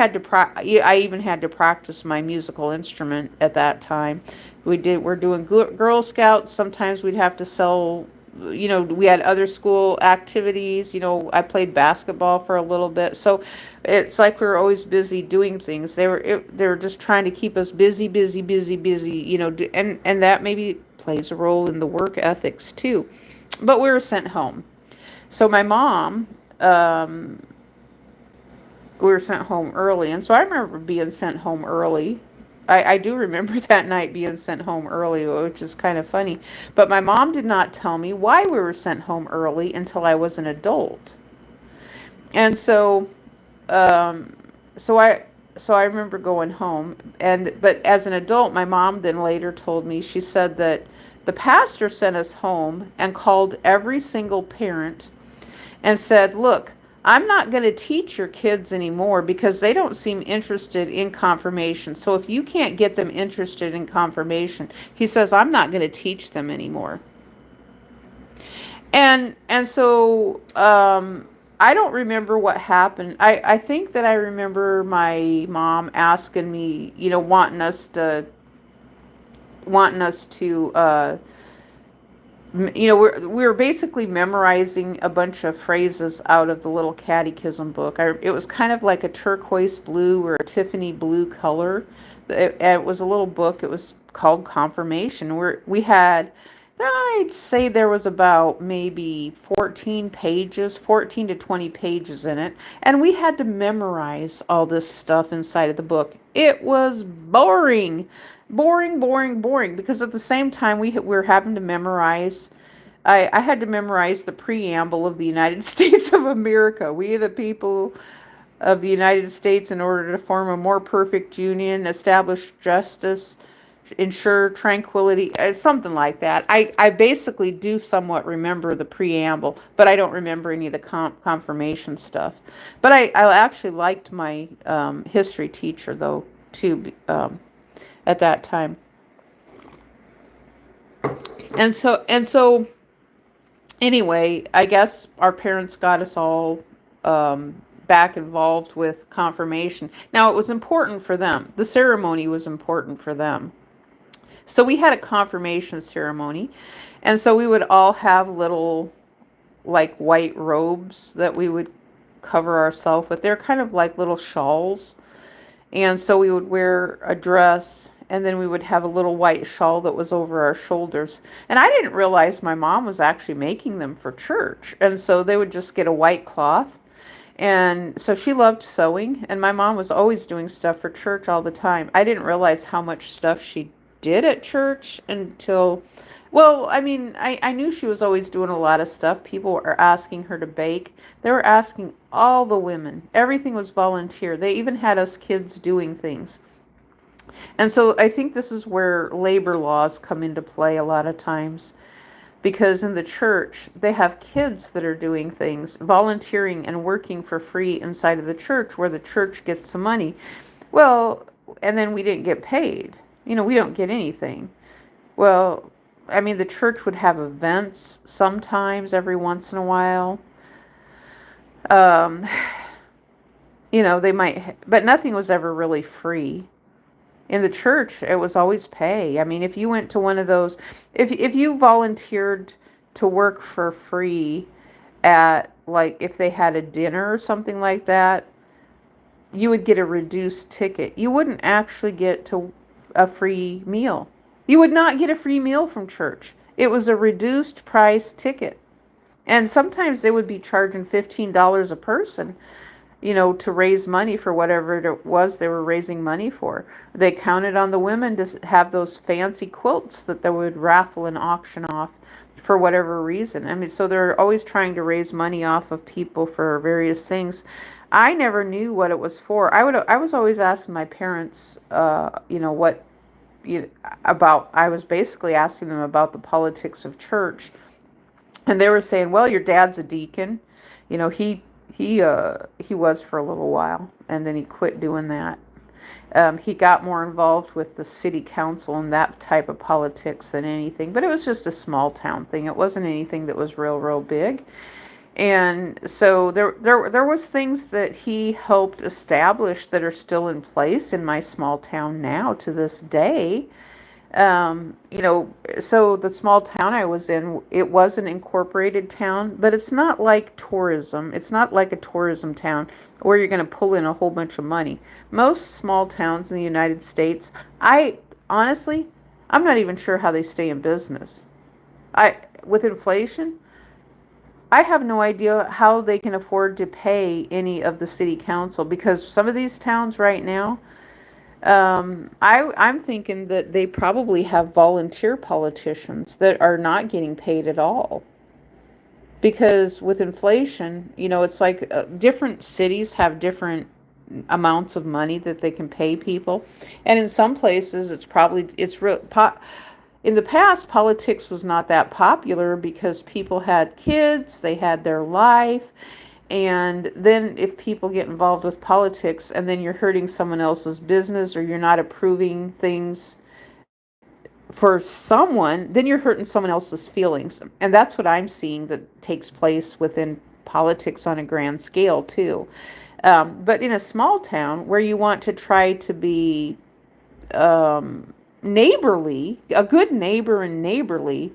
even had to practice my musical instrument at that time. We're doing Girl Scouts. Sometimes we'd have to sell. We had other school activities. I played basketball for a little bit. So it's like we were always busy doing things. They were just trying to keep us busy, busy, busy, busy, and that maybe plays a role in the work ethics too. But we were sent home. So my mom, we were sent home early. And so I remember being sent home early. I do remember that night being sent home early, which is kind of funny. But my mom did not tell me why we were sent home early until I was an adult. And um, so I remember going home. But as an adult, my mom then later told me, she said that the pastor sent us home and called every single parent and said, "Look, I'm not going to teach your kids anymore because they don't seem interested in confirmation. So if you can't get them interested in confirmation," he says, "I'm not going to teach them anymore." And so I don't remember what happened. I think that I remember my mom asking me, wanting us to we were basically memorizing a bunch of phrases out of the little catechism book. It was kind of like a turquoise blue or a Tiffany blue color. It was a little book. It was called Confirmation. We had, I'd say there was about maybe 14 pages, 14 to 20 pages in it. And we had to memorize all this stuff inside of the book. It was boring. Boring, boring, boring. Because at the same time, we were having to memorize. I had to memorize the preamble of the United States of America. We, the people of the United States, in order to form a more perfect union, establish justice, ensure tranquility, something like that. I basically do somewhat remember the preamble, but I don't remember any of the confirmation stuff. But I actually liked my history teacher, though, too, at that time. And so anyway, I guess our parents got us all back involved with confirmation. Now, it was important for them. The ceremony was important for them. So we had a confirmation ceremony. And so we would all have little, like, white robes that we would cover ourselves with. They're kind of like little shawls. And so we would wear a dress, and then we would have a little white shawl that was over our shoulders. And I didn't realize my mom was actually making them for church. And so they would just get a white cloth. And so she loved sewing, and my mom was always doing stuff for church all the time. I didn't realize how much stuff she did at church until, well, I mean, I knew she was always doing a lot of stuff. People were asking her to bake. They were asking all the women. Everything was volunteer. They even had us kids doing things. And so I think this is where labor laws come into play a lot of times. Because in the church, they have kids that are doing things, volunteering and working for free inside of the church, where the church gets some money. Well, and then we didn't get paid. We don't get anything. Well, I mean, the church would have events sometimes every once in a while. Um, they might, but nothing was ever really free. In the church, it was always pay. I mean, if you went to one of those, if you volunteered to work for free at, like, if they had a dinner or something like that, you would get a reduced ticket. You wouldn't actually get to a free meal. You would not get a free meal from church. It was a reduced price ticket. And sometimes they would be charging $15 a person. to raise money for whatever it was they were raising money for. They counted on the women to have those fancy quilts that they would raffle and auction off for whatever reason. I mean, so they're always trying to raise money off of people for various things. I never knew what it was for. I was always asking my parents, what about. I was basically asking them about the politics of church, and they were saying, "Well, your dad's a deacon. He was for a little while, and then he quit doing that. He got more involved with the city council and that type of politics than anything, but it was just a small town thing. It wasn't anything that was real big." And so there was things that he helped establish that are still in place in my small town now to this day. So the small town I was in, it was an incorporated town, but it's not like tourism. It's not like a tourism town where you're going to pull in a whole bunch of money. Most small towns in the United States, honestly, I'm not even sure how they stay in business. With inflation, I have no idea how they can afford to pay any of the city council, because some of these towns right now, I'm thinking that they probably have volunteer politicians that are not getting paid at all. Because with inflation, it's like different cities have different amounts of money that they can pay people. And in some places, it's real. In the past, politics was not that popular because people had kids, they had their life. And then if people get involved with politics and then you're hurting someone else's business, or you're not approving things for someone, then you're hurting someone else's feelings. And that's what I'm seeing that takes place within politics on a grand scale too. But in a small town where you want to try to be neighborly, a good neighbor and neighborly,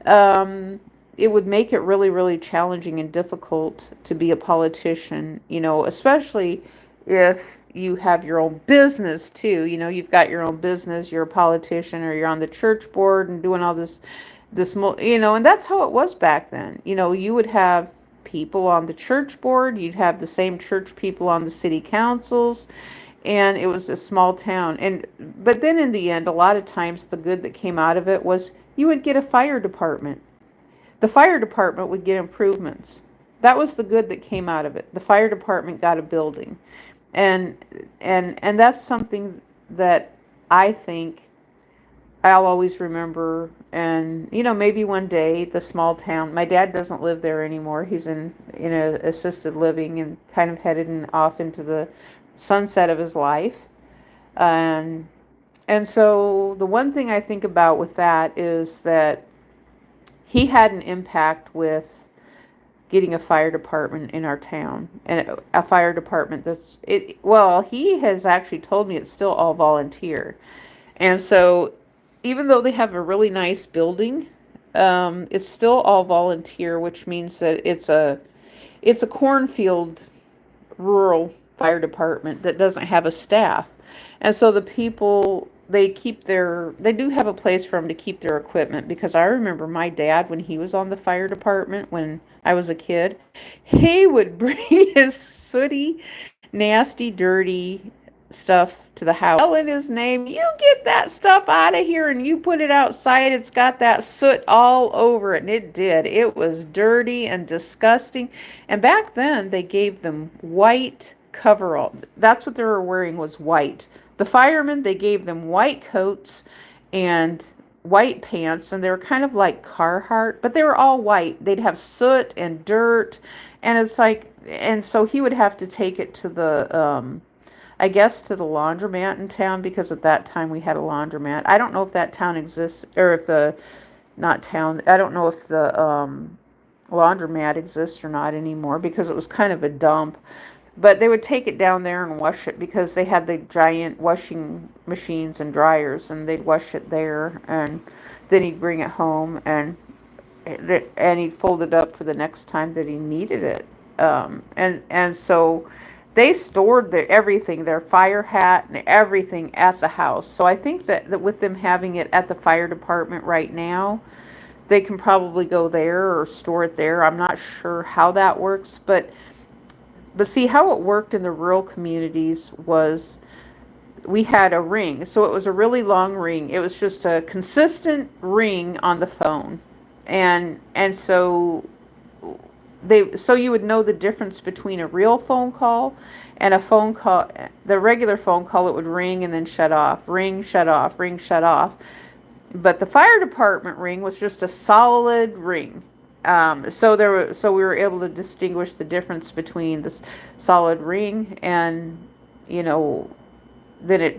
it would make it really challenging and difficult to be a politician, especially if you have your own business too. You've got your own business, you're a politician, or you're on the church board and doing all and that's how it was back then. You would have people on the church board, you'd have the same church people on the city councils, and it was a small town. But then in the end, a lot of times the good that came out of it was you would get a fire department. The fire department would get improvements. That was the good that came out of it. The fire department got a building. And that's something that I think I'll always remember. And maybe one day the small town, my dad doesn't live there anymore. He's in a assisted living and kind of headed off into the sunset of his life. And so the one thing I think about with that is that he had an impact with getting a fire department in our town, and a fire department he has actually told me it's still all volunteer. And so even though they have a really nice building, it's still all volunteer, which means that it's a cornfield rural fire department that doesn't have a staff. And so the people, they do have a place for them to keep their equipment, because I remember my dad, when he was on the fire department when I was a kid, he would bring his sooty, nasty, dirty stuff to the house, in his name, "You get that stuff out of here and you put it outside. It's got that soot all over it." And it did. It was dirty and disgusting. And back then they gave them white coverall. That's what they were wearing, was white. The firemen, they gave them white coats and white pants, and they were kind of like Carhartt, but they were all white. They'd have soot and dirt, and so he would have to take it to the I guess to the laundromat in town, because at that time we had a laundromat. I don't know if that town exists, or if I don't know if the laundromat exists or not anymore, because it was kind of a dump. But they would take it down there and wash it, because they had the giant washing machines and dryers, and they'd wash it there, and then he'd bring it home, and he'd fold it up for the next time that he needed it. And so they stored everything, their fire hat and everything, at the house. So I think that with them having it at the fire department right now, they can probably go there or store it there. I'm not sure how that works, but but see how it worked in the rural communities was we had a ring. So it was a really long ring. It was just a consistent ring on the phone. And so you would know the difference between a real phone call and a phone call. The regular phone call, it would ring and then shut off, ring, shut off, ring, shut off. But the fire department ring was just a solid ring. So we were able to distinguish the difference between this solid ring and, you know, that it,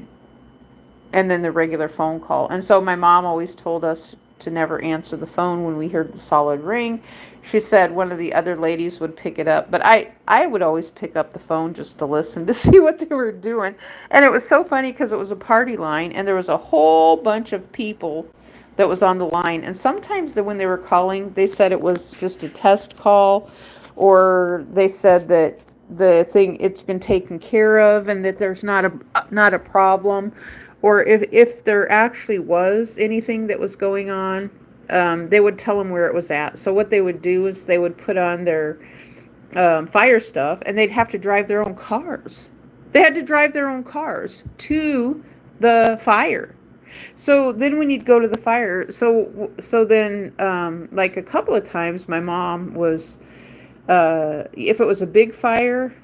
and then the regular phone call. And so my mom always told us to never answer the phone when we heard the solid ring. She said one of the other ladies would pick it up, but I would always pick up the phone just to listen to see what they were doing. And it was so funny because it was a party line and there was a whole bunch of people that was on the line. And sometimes when they were calling, they said it was just a test call, or they said that it's been taken care of and that there's not a problem, or if there actually was anything that was going on, they would tell them where it was at. So what they would do is they would put on their fire stuff, and they'd have to drive their own cars. They had to drive their own cars to the fire. So then when you'd go to the fire, so then like a couple of times my mom was, if it was a big fire,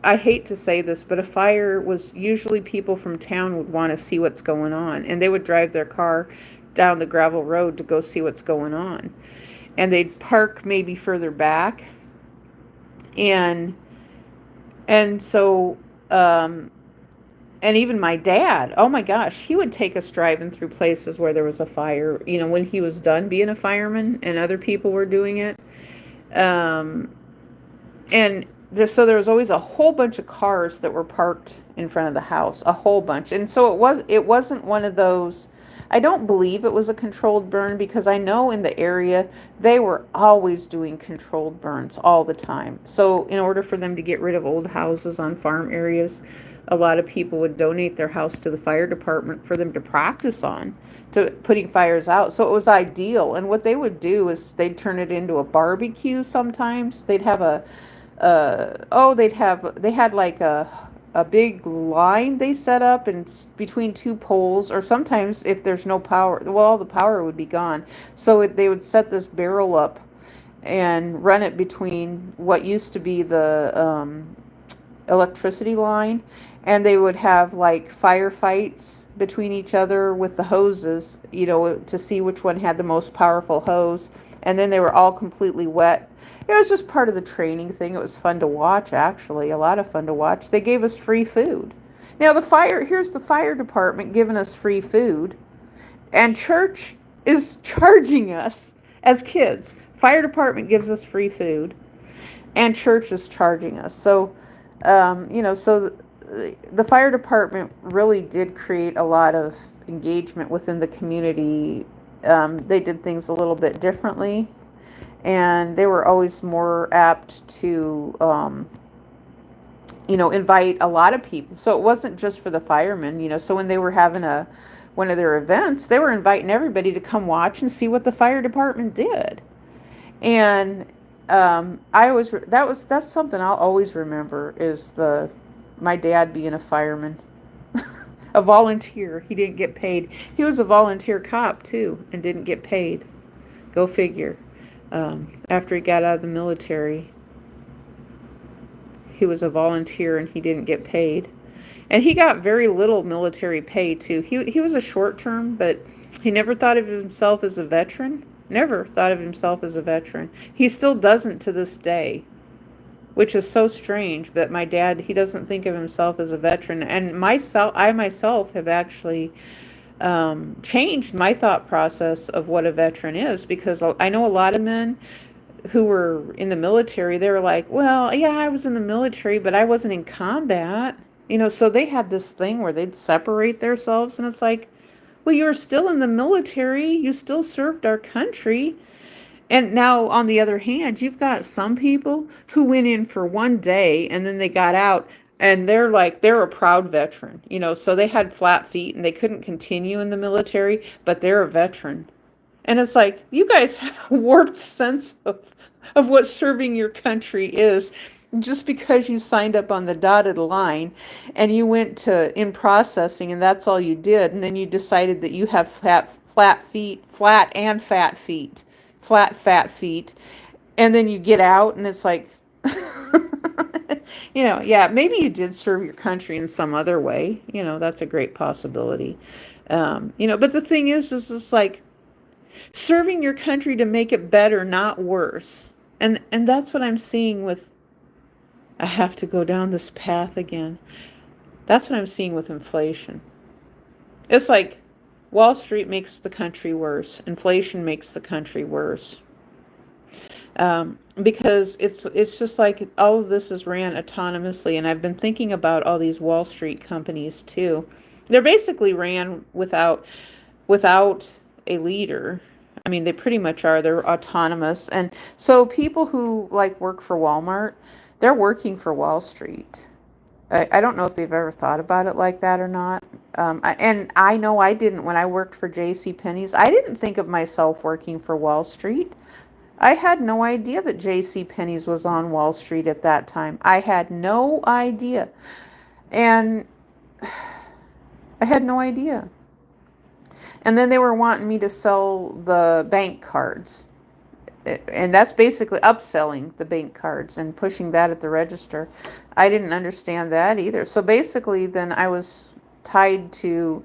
I hate to say this, but a fire was usually people from town would want to see what's going on, and they would drive their car down the gravel road to go see what's going on. And they'd park maybe further back. And so and even my dad, oh my gosh, he would take us driving through places where there was a fire, you know, when he was done being a fireman and other people were doing it. And so there was always a whole bunch of cars that were parked in front of the house, a whole bunch. And so it wasn't one of those, I don't believe it was a controlled burn, because I know in the area they were always doing controlled burns all the time. So in order for them to get rid of old houses on farm areas, a lot of people would donate their house to the fire department for them to practice on, to putting fires out. So it was ideal. And what they would do is they'd turn it into a barbecue sometimes. They'd have they had like a big line they set up and between two poles, or sometimes if there's no power, well, all the power would be gone. So they would set this barrel up and run it between what used to be the electricity line, and they would have like firefights between each other with the hoses, you know, to see which one had the most powerful hose. And then they were all completely wet. It was just part of the training thing. It was fun to watch, actually, a lot of fun to watch. They gave us free food. Now here's the fire department giving us free food, and church is charging us as kids. Fire department gives us free food, and church is charging us. So, so the fire department really did create a lot of engagement within the community. They did things a little bit differently, and they were always more apt to, invite a lot of people. So it wasn't just for the firemen, so when they were having one of their events, they were inviting everybody to come watch and see what the fire department did. And that's something I'll always remember, is my dad being a fireman. A volunteer. He didn't get paid. He was a volunteer cop too, and didn't get paid. Go figure. After he got out of the military, he was a volunteer and he didn't get paid. And he got very little military pay too. He was a short term, but he never thought of himself as a veteran. Never thought of himself as a veteran. He still doesn't to this day, which is so strange. But my dad, he doesn't think of himself as a veteran. And I myself have actually changed my thought process of what a veteran is, because I know a lot of men who were in the military, they were like, well, yeah, I was in the military, but I wasn't in combat. So they had this thing where they'd separate themselves, and it's like, well, you were still in the military. You still served our country. And now, on the other hand, you've got some people who went in for one day and then they got out, and they're a proud veteran, so they had flat feet and they couldn't continue in the military, but they're a veteran. And it's like, you guys have a warped sense of what serving your country is. just because you signed up on the dotted line and you went to in processing and that's all you did, and then you decided that you have flat feet, flat and fat feet, flat fat feet, and then you get out and it's like, yeah, maybe you did serve your country in some other way. That's a great possibility. But the thing is it's like serving your country to make it better, not worse. And that's what I'm seeing with, I have to go down this path again. That's what I'm seeing with inflation. It's like Wall Street makes the country worse. Inflation makes the country worse. Because it's just like all of this is ran autonomously, and I've been thinking about all these Wall Street companies too. They're basically ran without a leader. I mean, they pretty much are. They're autonomous, and so people who like work for Walmart, they're working for Wall Street. I don't know if they've ever thought about it like that or not. And I know I didn't when I worked for J.C. Penney's. I didn't think of myself working for Wall Street. I had no idea that J.C. Penney's was on Wall Street at that time. I had no idea. And I had no idea. And then they were wanting me to sell the bank cards. And that's basically upselling the bank cards and pushing that at the register. I didn't understand that either. So basically then I was tied to,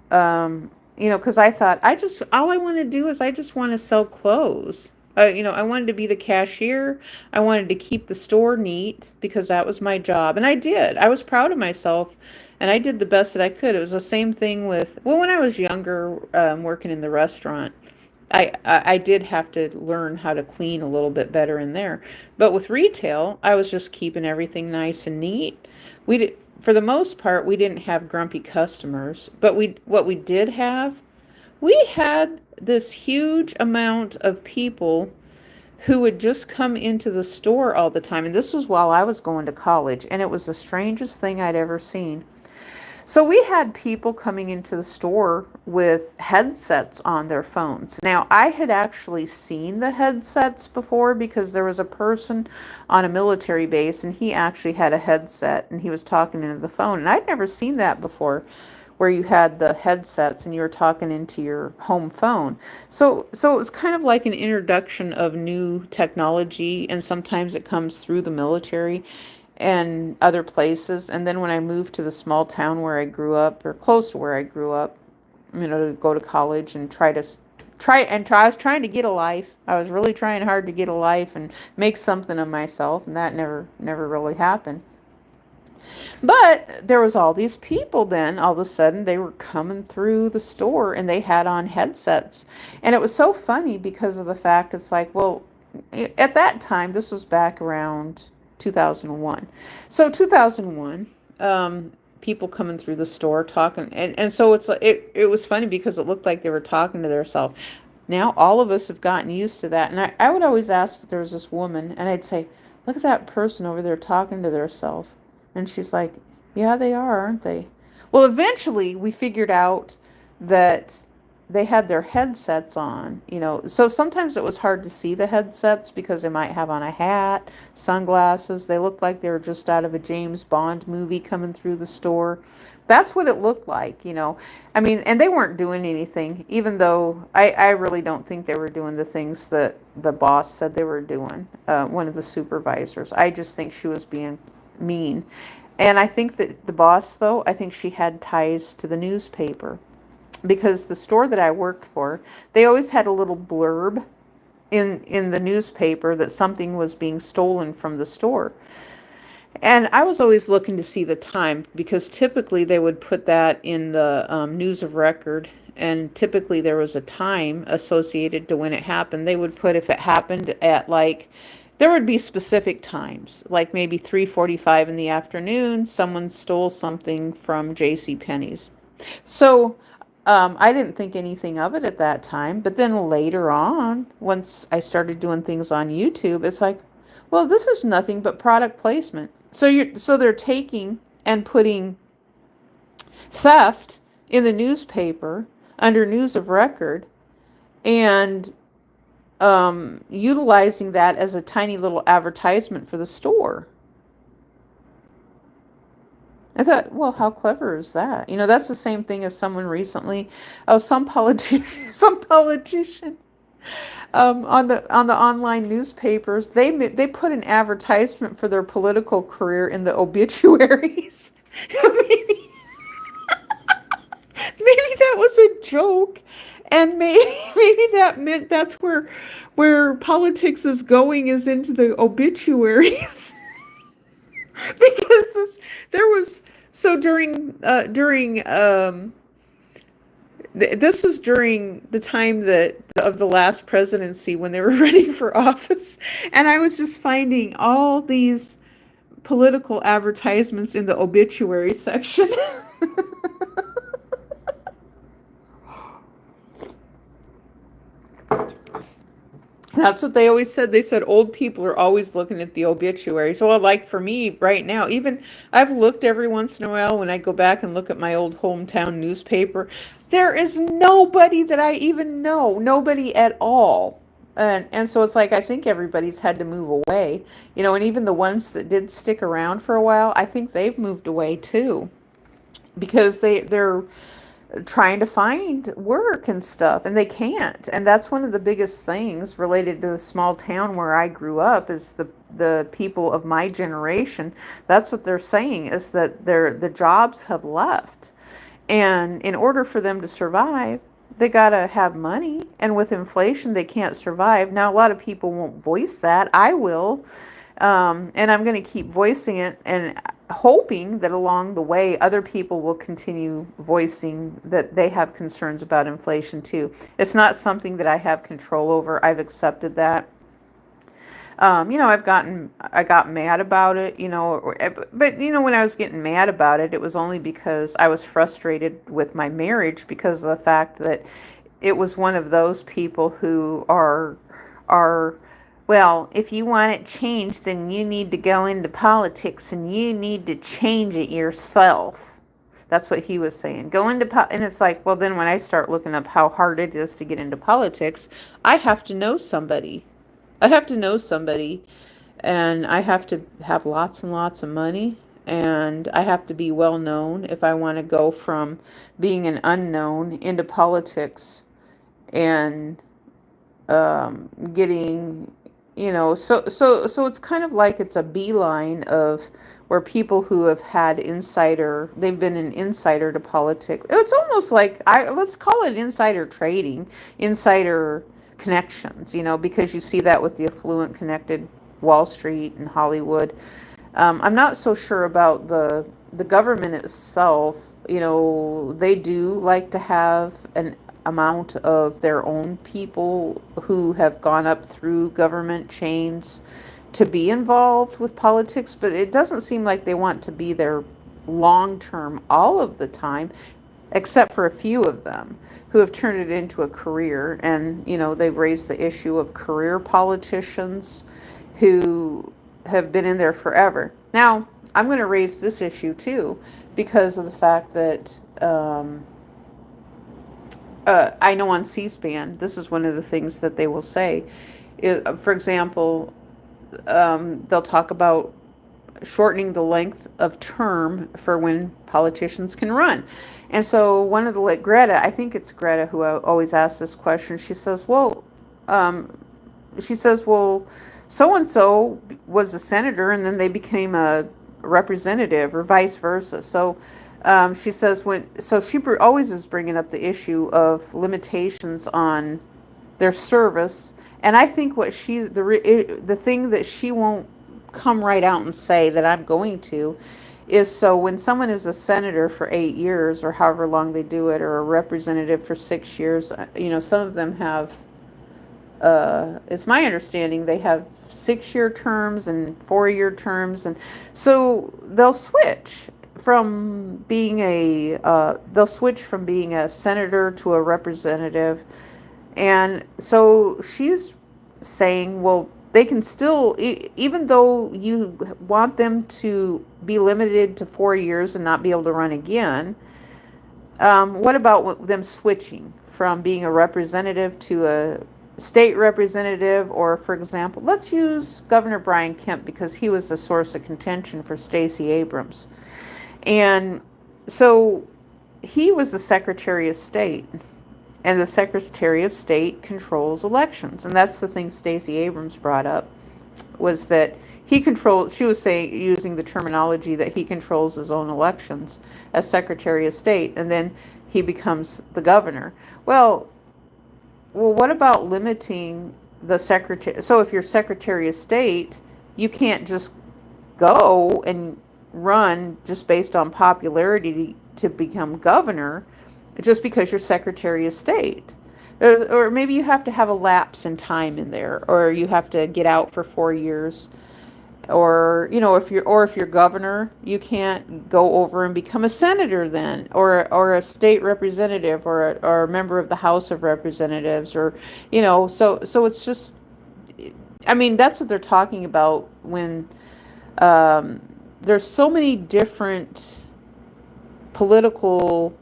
because I thought, all I want to do is I just want to sell clothes. I wanted to be the cashier. I wanted to keep the store neat because that was my job. And I did. I was proud of myself and I did the best that I could. It was the same thing when I was younger, working in the restaurant. I did have to learn how to clean a little bit better in there. But with retail, I was just keeping everything nice and neat. For the most part, we didn't have grumpy customers. But what we did have, we had this huge amount of people who would just come into the store all the time. And this was while I was going to college. And it was the strangest thing I'd ever seen. So we had people coming into the store with headsets on their phones. Now, I had actually seen the headsets before because there was a person on a military base and he actually had a headset and he was talking into the phone. And I'd never seen that before, where you had the headsets and you were talking into your home phone. So it was kind of like an introduction of new technology, and sometimes it comes through the military and other places. And then when I moved to the small town where I grew up, or close to where I grew up, to go to college and I was trying to get a life. I was really trying hard to get a life and make something of myself, and that never really happened. But there was all these people then, all of a sudden they were coming through the store and they had on headsets. And it was so funny because of the fact it's like, well, at that time, this was back around 2001. So 2001, people coming through the store talking, and so it was funny because it looked like they were talking to themselves. Now all of us have gotten used to that, and I would always ask if there was this woman, and I'd say, look at that person over there talking to themselves, and she's like, yeah, they are, aren't they? Well, eventually we figured out that they had their headsets on, so sometimes it was hard to see the headsets because they might have on a hat, sunglasses. They looked like they were just out of a James Bond movie coming through the store. That's what it looked like, I mean, and they weren't doing anything, even though I really don't think they were doing the things that the boss said they were doing, one of the supervisors. I just think she was being mean. And I think that the boss, though, I think she had ties to the newspaper. Because the store that I worked for, they always had a little blurb in the newspaper that something was being stolen from the store. And I was always looking to see the time because typically they would put that in the news of record. And typically there was a time associated to when it happened. They would put if it happened at there would be specific times, like maybe 3:45 in the afternoon, someone stole something from J.C. Penney's. So I didn't think anything of it at that time, but then later on, once I started doing things on YouTube, it's like, well, this is nothing but product placement. So they're taking and putting theft in the newspaper under news of record and utilizing that as a tiny little advertisement for the store. I thought, well, how clever is that? That's the same thing as someone recently, oh, some politician, some politician, on the online newspapers, they put an advertisement for their political career in the obituaries. maybe, maybe that was a joke, and maybe that meant that's where politics is going, is into the obituaries. Because there was so this was during the time that of the last presidency when they were running for office, and I was just finding all these political advertisements in the obituary section. That's what they always said. They said old people are always looking at the obituary. So, like for me right now, even I've looked every once in a while when I go back and look at my old hometown newspaper. There is nobody that I even know, nobody at all. And so it's like I think everybody's had to move away, and even the ones that did stick around for a while, I think they've moved away too, because they're trying to find work and stuff, and they can't. And that's one of the biggest things related to the small town where I grew up, is the people of my generation. That's what they're saying, is that the jobs have left, and in order for them to survive, they gotta have money, and with inflation they can't survive. Now a lot of people won't voice that. I will. And I'm going to keep voicing it, and hoping that along the way other people will continue voicing that they have concerns about inflation too. It's not something that I have control over. I've accepted that. I got mad about it, but when I was getting mad about it, it was only because I was frustrated with my marriage, because of the fact that it was one of those people who are well, if you want it changed, then you need to go into politics and you need to change it yourself. That's what he was saying. Go into and it's like, well, then when I start looking up how hard it is to get into politics, I have to know somebody. I have to know somebody, and I have to have lots and lots of money, and I have to be well known if I want to go from being an unknown into politics, and getting, so it's kind of like it's a beeline of where people who have had they've been an insider to politics. It's almost like, let's call it insider trading, insider connections, because you see that with the affluent connected Wall Street and Hollywood. I'm not so sure about the government itself. They do like to have an amount of their own people who have gone up through government chains to be involved with politics, but it doesn't seem like they want to be there long term all of the time, except for a few of them who have turned it into a career. And they've raised the issue of career politicians who have been in there forever. Now I'm going to raise this issue too, because of the fact that I know on C-SPAN, this is one of the things that they will say. For example, they'll talk about shortening the length of term for when politicians can run. And so one of Greta, I think it's Greta who always asks this question. She says, well, so-and-so was a senator and then they became a representative, or vice versa. So she says she always is bringing up the issue of limitations on their service. And I think the thing that she won't come right out and say that I'm going to is, so when someone is a senator for 8 years or however long they do it, or a representative for 6 years, some of them have, it's my understanding, they have 6-year terms and 4-year terms. And so they'll switch from being a senator to a representative. And so she's saying, well, they can still, even though you want them to be limited to 4 years and not be able to run again, what about them switching from being a representative to a state representative? Or, for example, let's use Governor Brian Kemp, because he was a source of contention for Stacey Abrams. And so he was the Secretary of State, and the Secretary of State controls elections. And that's the thing Stacey Abrams brought up, was that she was saying, using the terminology that he controls his own elections as Secretary of State, and then he becomes the governor. Well, what about limiting the secretary? So if you're Secretary of State, you can't just go and run just based on popularity to become governor just because you're Secretary of State. Or maybe you have to have a lapse in time in there, or you have to get out for 4 years, or if you're governor, you can't go over and become a senator then, or a state representative, or a member of the House of Representatives, or so it's just, I mean, that's what they're talking about when there's so many different political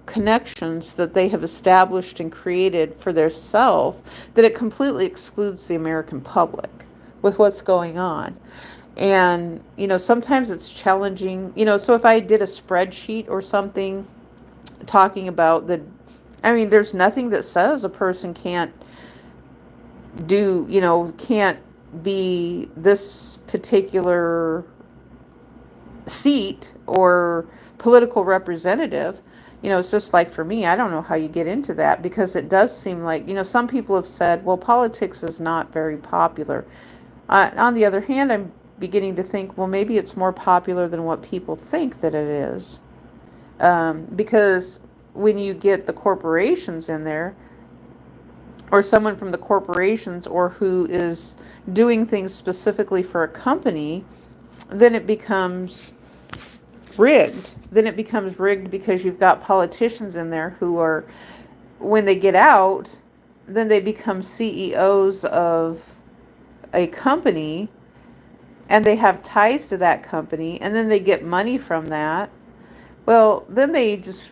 connections that they have established and created for their self, that it completely excludes the American public with what's going on. And sometimes it's challenging, so if I did a spreadsheet or something talking about there's nothing that says a person can't can't be this particular seat or political representative. It's just like, for me, I don't know how you get into that, because it does seem like, some people have said, well, politics is not very popular. On the other hand, I'm beginning to think, well, maybe it's more popular than what people think that it is. Because when you get the corporations in there, or someone from the corporations, or who is doing things specifically for a company, then it becomes rigged. Then it becomes rigged because you've got politicians in there who are, when they get out, then they become CEOs of a company, and they have ties to that company, and then they get money from that. Well, then they just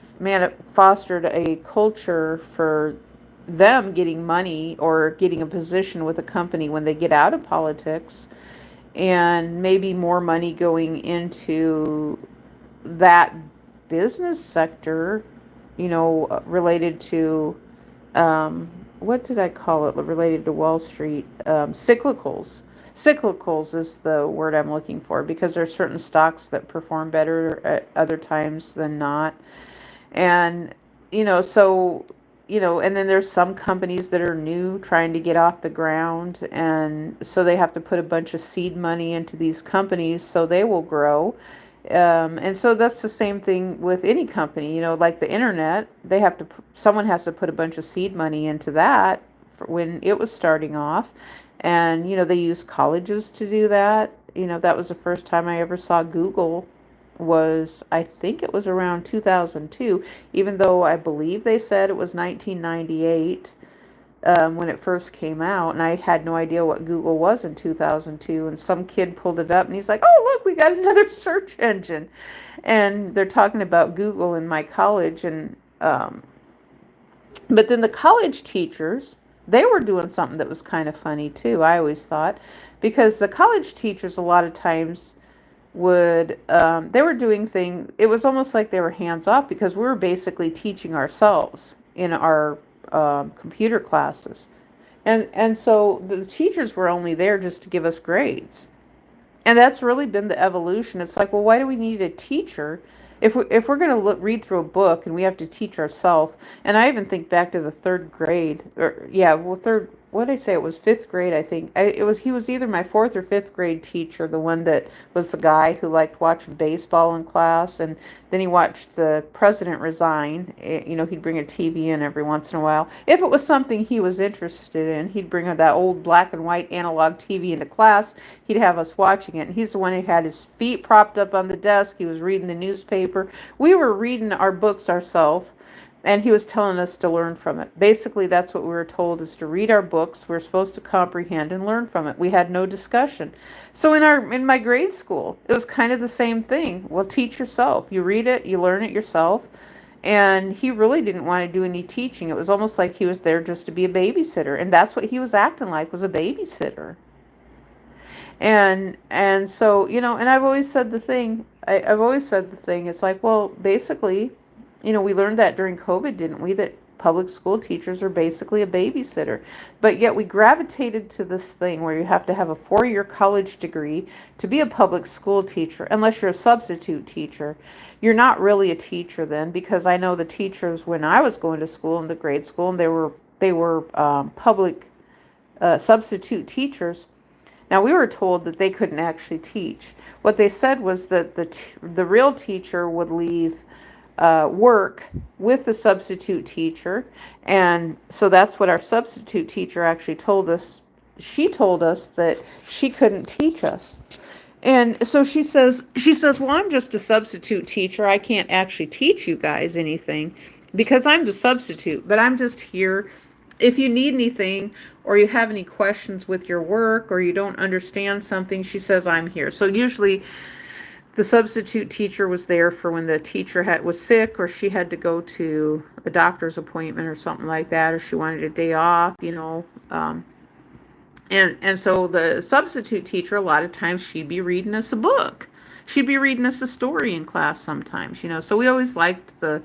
fostered a culture for them getting money or getting a position with a company when they get out of politics, and maybe more money going into that business sector, related to, what did I call it? Related to Wall Street, cyclicals. Cyclicals is the word I'm looking for, because there are certain stocks that perform better at other times than not. And, and then there's some companies that are new, trying to get off the ground. And so they have to put a bunch of seed money into these companies so they will grow. And so that's the same thing with any company, like the internet. Someone has to put a bunch of seed money into that when it was starting off. And, they use colleges to do that. That was the first time I ever saw Google, I think it was around 2002, even though I believe they said it was 1998. When it first came out, and I had no idea what Google was in 2002, and some kid pulled it up and he's like, oh, look, we got another search engine. And they're talking about Google in my college. And but then the college teachers, they were doing something that was kind of funny too, I always thought, because the college teachers a lot of times they were doing things, it was almost like they were hands off, because we were basically teaching ourselves in our computer classes. And so the teachers were only there just to give us grades. And that's really been the evolution. It's like, well, why do we need a teacher if we're going to read through a book and we have to teach ourselves? And I even think back to the third grade, or yeah, well, what did I say? It was fifth grade, I think. He was either my fourth or fifth grade teacher, the one that was the guy who liked watching baseball in class, and then he watched the president resign. He'd bring a TV in every once in a while. If it was something he was interested in, he'd bring that old black and white analog TV into class. He'd have us watching it. And he's the one who had his feet propped up on the desk. He was reading the newspaper. We were reading our books ourselves. And he was telling us to learn from it. Basically, that's what we were told, is to read our books. We're supposed to comprehend and learn from it. We had no discussion. So in my grade school, it was kind of the same thing. Well, teach yourself. You read it, you learn it yourself. And he really didn't want to do any teaching. It was almost like he was there just to be a babysitter. And that's what he was acting like, was a babysitter. And so, and I've always said the thing, I've always said the thing, it's like, well, basically, we learned that during COVID, didn't we? That public school teachers are basically a babysitter. But yet we gravitated to this thing where you have to have a 4-year college degree to be a public school teacher, unless you're a substitute teacher. You're not really a teacher then, because I know the teachers when I was going to school in the grade school, and they were public substitute teachers. Now, we were told that they couldn't actually teach. What they said was that the real teacher would leave work with the substitute teacher. And so that's what our substitute teacher actually told us. She told us that she couldn't teach us. And so she says, well, I'm just a substitute teacher. I can't actually teach you guys anything because I'm the substitute, but I'm just here. If you need anything or you have any questions with your work or you don't understand something, she says, I'm here. So usually the substitute teacher was there for when the teacher was sick, or she had to go to a doctor's appointment or something like that, or she wanted a day off, and so the substitute teacher, a lot of times she'd be reading us a book. She'd be reading us a story in class sometimes, So we always liked the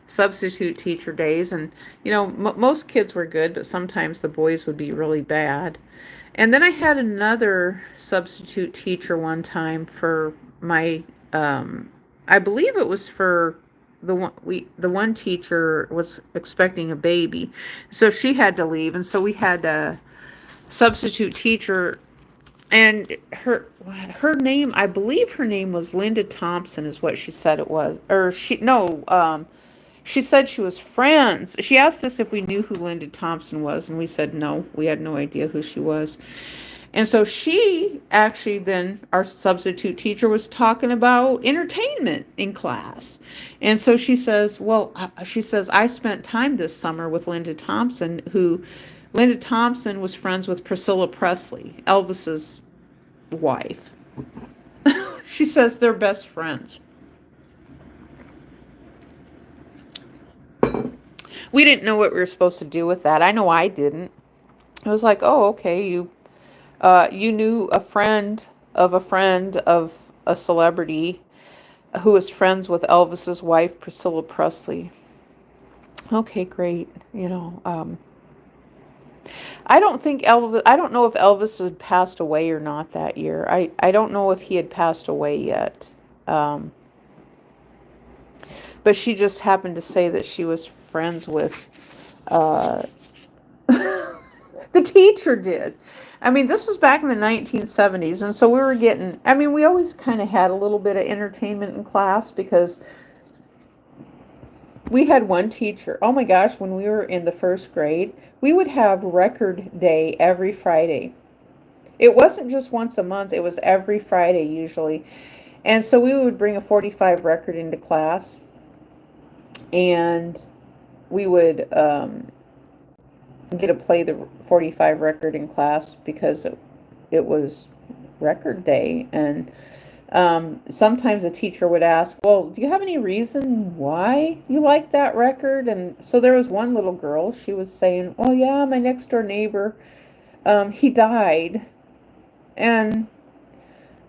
substitute teacher days. And, most kids were good, but sometimes the boys would be really bad. And then I had another substitute teacher one time for my, I believe it was for the one teacher was expecting a baby. So she had to leave. And so we had a substitute teacher, and her name, I believe her name was Linda Thompson is what she said it was. Or she said she was friends. She asked us if we knew who Linda Thompson was, and we said no, we had no idea who she was. And so she actually then, our substitute teacher was talking about entertainment in class. And so she says, I spent time this summer with Linda Thompson, Linda Thompson was friends with Priscilla Presley, Elvis's wife. She says they're best friends. We didn't know what we were supposed to do with that. I know I didn't. I was like, oh, okay, you knew a friend of a celebrity who was friends with Elvis's wife, Priscilla Presley. Okay, great. I don't know if Elvis had passed away or not that year. I don't know if he had passed away yet. But she just happened to say that she was friends with, the teacher did. I mean, this was back in the 1970s, and so we always kind of had a little bit of entertainment in class because we had one teacher. Oh my gosh, when we were in the first grade, we would have record day every Friday. It wasn't just once a month, it was every Friday usually. And so we would bring a 45 record into class, and we would get to play the 45 record in class because it was record day. And sometimes a teacher would ask, well, do you have any reason why you like that record? And so there was one little girl, she was saying, oh yeah, my next door neighbor, he died. And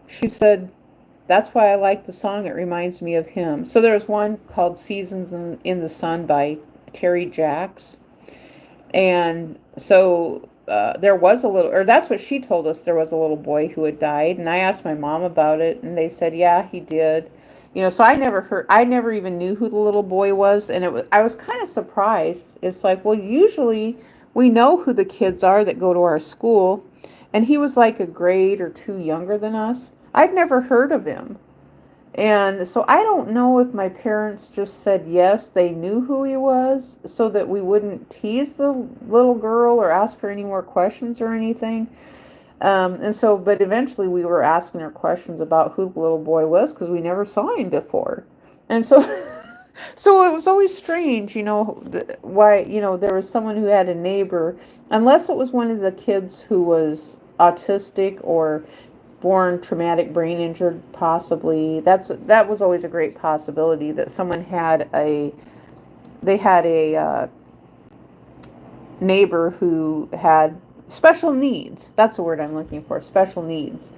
she said, that's why I like the song. It reminds me of him. So there was one called Seasons in the Sun by Terry Jacks. And so there was that's what she told us, there was a little boy who had died. And I asked my mom about it, and they said, yeah, he did. So I never even knew who the little boy was. And I was kind of surprised. It's like, well, usually we know who the kids are that go to our school. And he was like a grade or two younger than us. I'd never heard of him. And so I don't know if my parents just said yes, they knew who he was so that we wouldn't tease the little girl or ask her any more questions or anything. But eventually we were asking her questions about who the little boy was because we never saw him before. And so, so it was always strange, why, there was someone who had a neighbor, unless it was one of the kids who was autistic or born traumatic brain injured, possibly. That was always a great possibility, that someone had a neighbor who had special needs. That's the word I'm looking for, special needs.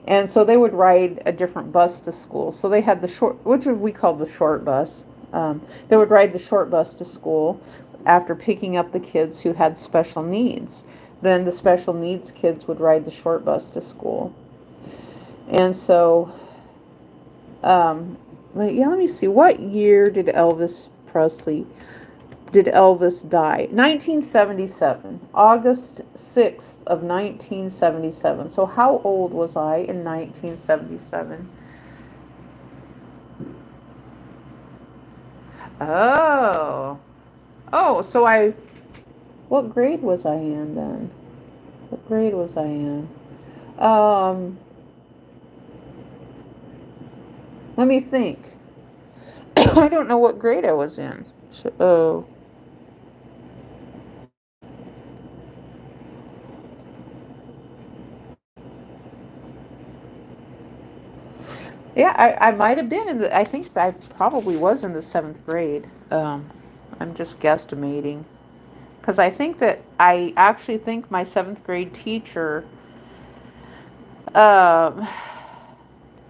And so they would ride a different bus to school. So they had the short, which we called the short bus. They would ride the short bus to school after picking up the kids who had special needs. Then the special needs kids would ride the short bus to school. And so, yeah, let me see. What year did Elvis die? 1977, August 6th of 1977. So how old was I in 1977? Oh. Oh, what grade was I in then? What grade was I in? Let me think. I don't know what grade I was in. So, yeah, I might have been I think I probably was in the seventh grade. I'm just guesstimating. Because I actually think my seventh grade teacher, um,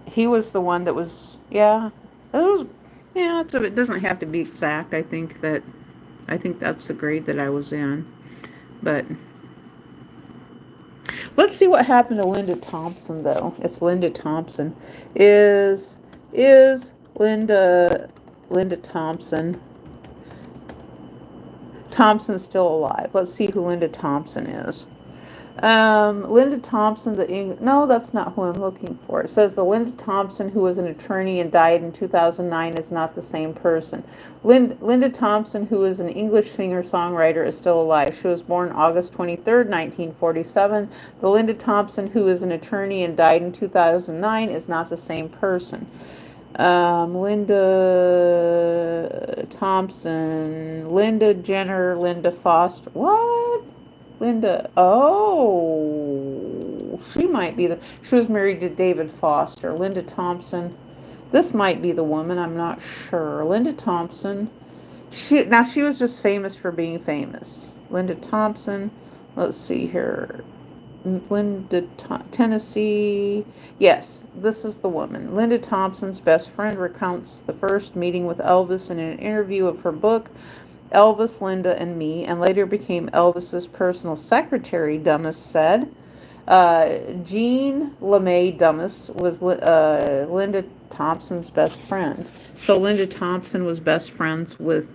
he was the one that was, yeah, it was, yeah, it doesn't have to be exact. I think that's the grade that I was in. But let's see what happened to Linda Thompson, though. If Linda Thompson is Linda Thompson's still alive. Let's see who Linda Thompson is. Linda Thompson, no, that's not who I'm looking for. It says the Linda Thompson who was an attorney and died in 2009 is not the same person. Linda Thompson, who is an English singer-songwriter, is still alive. She was born August 23rd, 1947. The Linda Thompson, who is an attorney and died in 2009, is not the same person. Linda Thompson, Linda Jenner, Linda Foster. What? Linda, oh, she was married to David Foster. Linda Thompson, this might be the woman, I'm not sure. Linda Thompson, she was just famous for being famous. Linda Thompson, let's see here. Tennessee. Yes, this is the woman. Linda Thompson's best friend recounts the first meeting with Elvis in an interview of her book, Elvis, Linda, and Me, and later became Elvis's personal secretary, Dummis said. Jean LeMay Dummis was Linda Thompson's best friend. So Linda Thompson was best friends with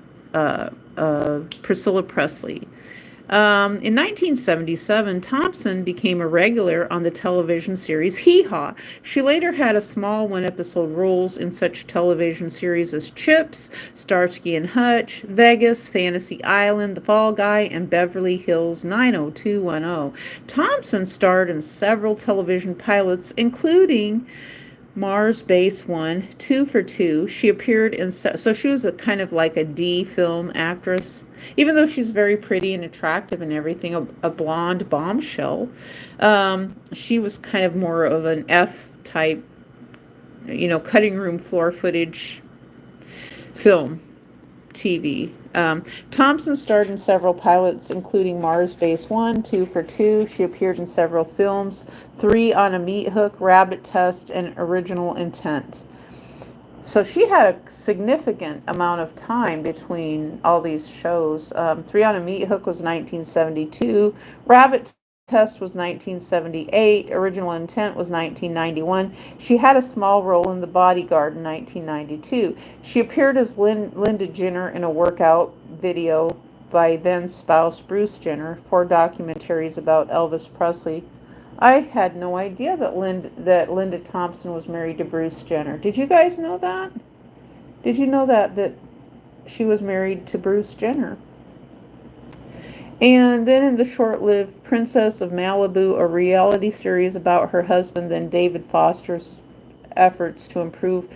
Priscilla Presley. In 1977, Thompson became a regular on the television series Hee Haw. She later had a small one-episode roles in such television series as Chips, Starsky and Hutch, Vegas, Fantasy Island, The Fall Guy, and Beverly Hills 90210. Thompson starred in several television pilots, including Mars Base 1, 2 for 2. She appeared in, so she was a kind of like a D film actress. Even though she's very pretty and attractive and everything, a blonde bombshell, she was kind of more of an F type, cutting room floor footage film TV. Thompson starred in several pilots, including Mars Base 1, 2 for 2. She appeared in several films, 3 on a Meat Hook, Rabbit Test, and Original Intent. So she had a significant amount of time between all these shows. 3 on a Meat Hook was 1972. Rabbit Test was 1978. Original Intent was 1991. She had a small role in The Bodyguard in 1992. She appeared as Linda Jenner in a workout video by then spouse Bruce Jenner, 4 documentaries about Elvis Presley. I had no idea that Linda Thompson was married to Bruce Jenner. Did you guys know that? Did you know that she was married to Bruce Jenner? And then in the short-lived Princess of Malibu, a reality series about her husband and David Foster's efforts to improve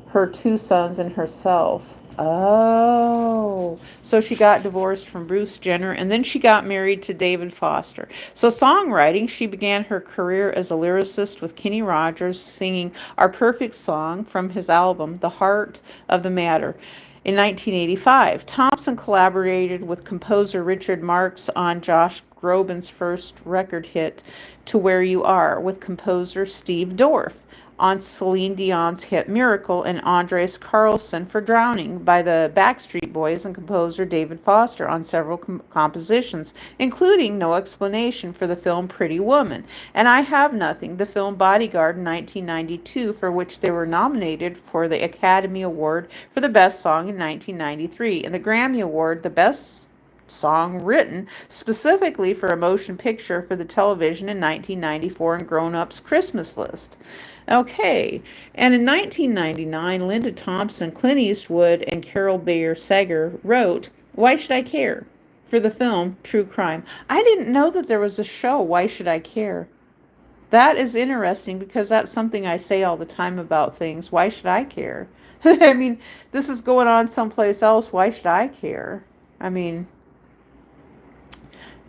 her 2 sons and herself. Oh, so she got divorced from Bruce Jenner, and then she got married to David Foster. So songwriting, she began her career as a lyricist with Kenny Rogers, singing Our Perfect Song from his album, The Heart of the Matter. In 1985, Thompson collaborated with composer Richard Marx on Josh Groban's first record hit, To Where You Are, with composer Steve Dorff, on Celine Dion's hit Miracle, and Andres Carlson for Drowning by the Backstreet Boys and composer David Foster on several compositions, including No Explanation for the film Pretty Woman, and I Have Nothing, the film Bodyguard in 1992, for which they were nominated for the Academy Award for the Best Song in 1993, and the Grammy Award, the Best Song written specifically for a motion picture for the television in 1994 and Grown Up's Christmas List. Okay, and in 1999, Linda Thompson, Clint Eastwood, and Carol Bayer Sager wrote Why Should I Care? For the film True Crime. I didn't know that there was a show, Why Should I Care? That is interesting because that's something I say all the time about things. Why should I care? I mean, this is going on someplace else. Why should I care? I mean,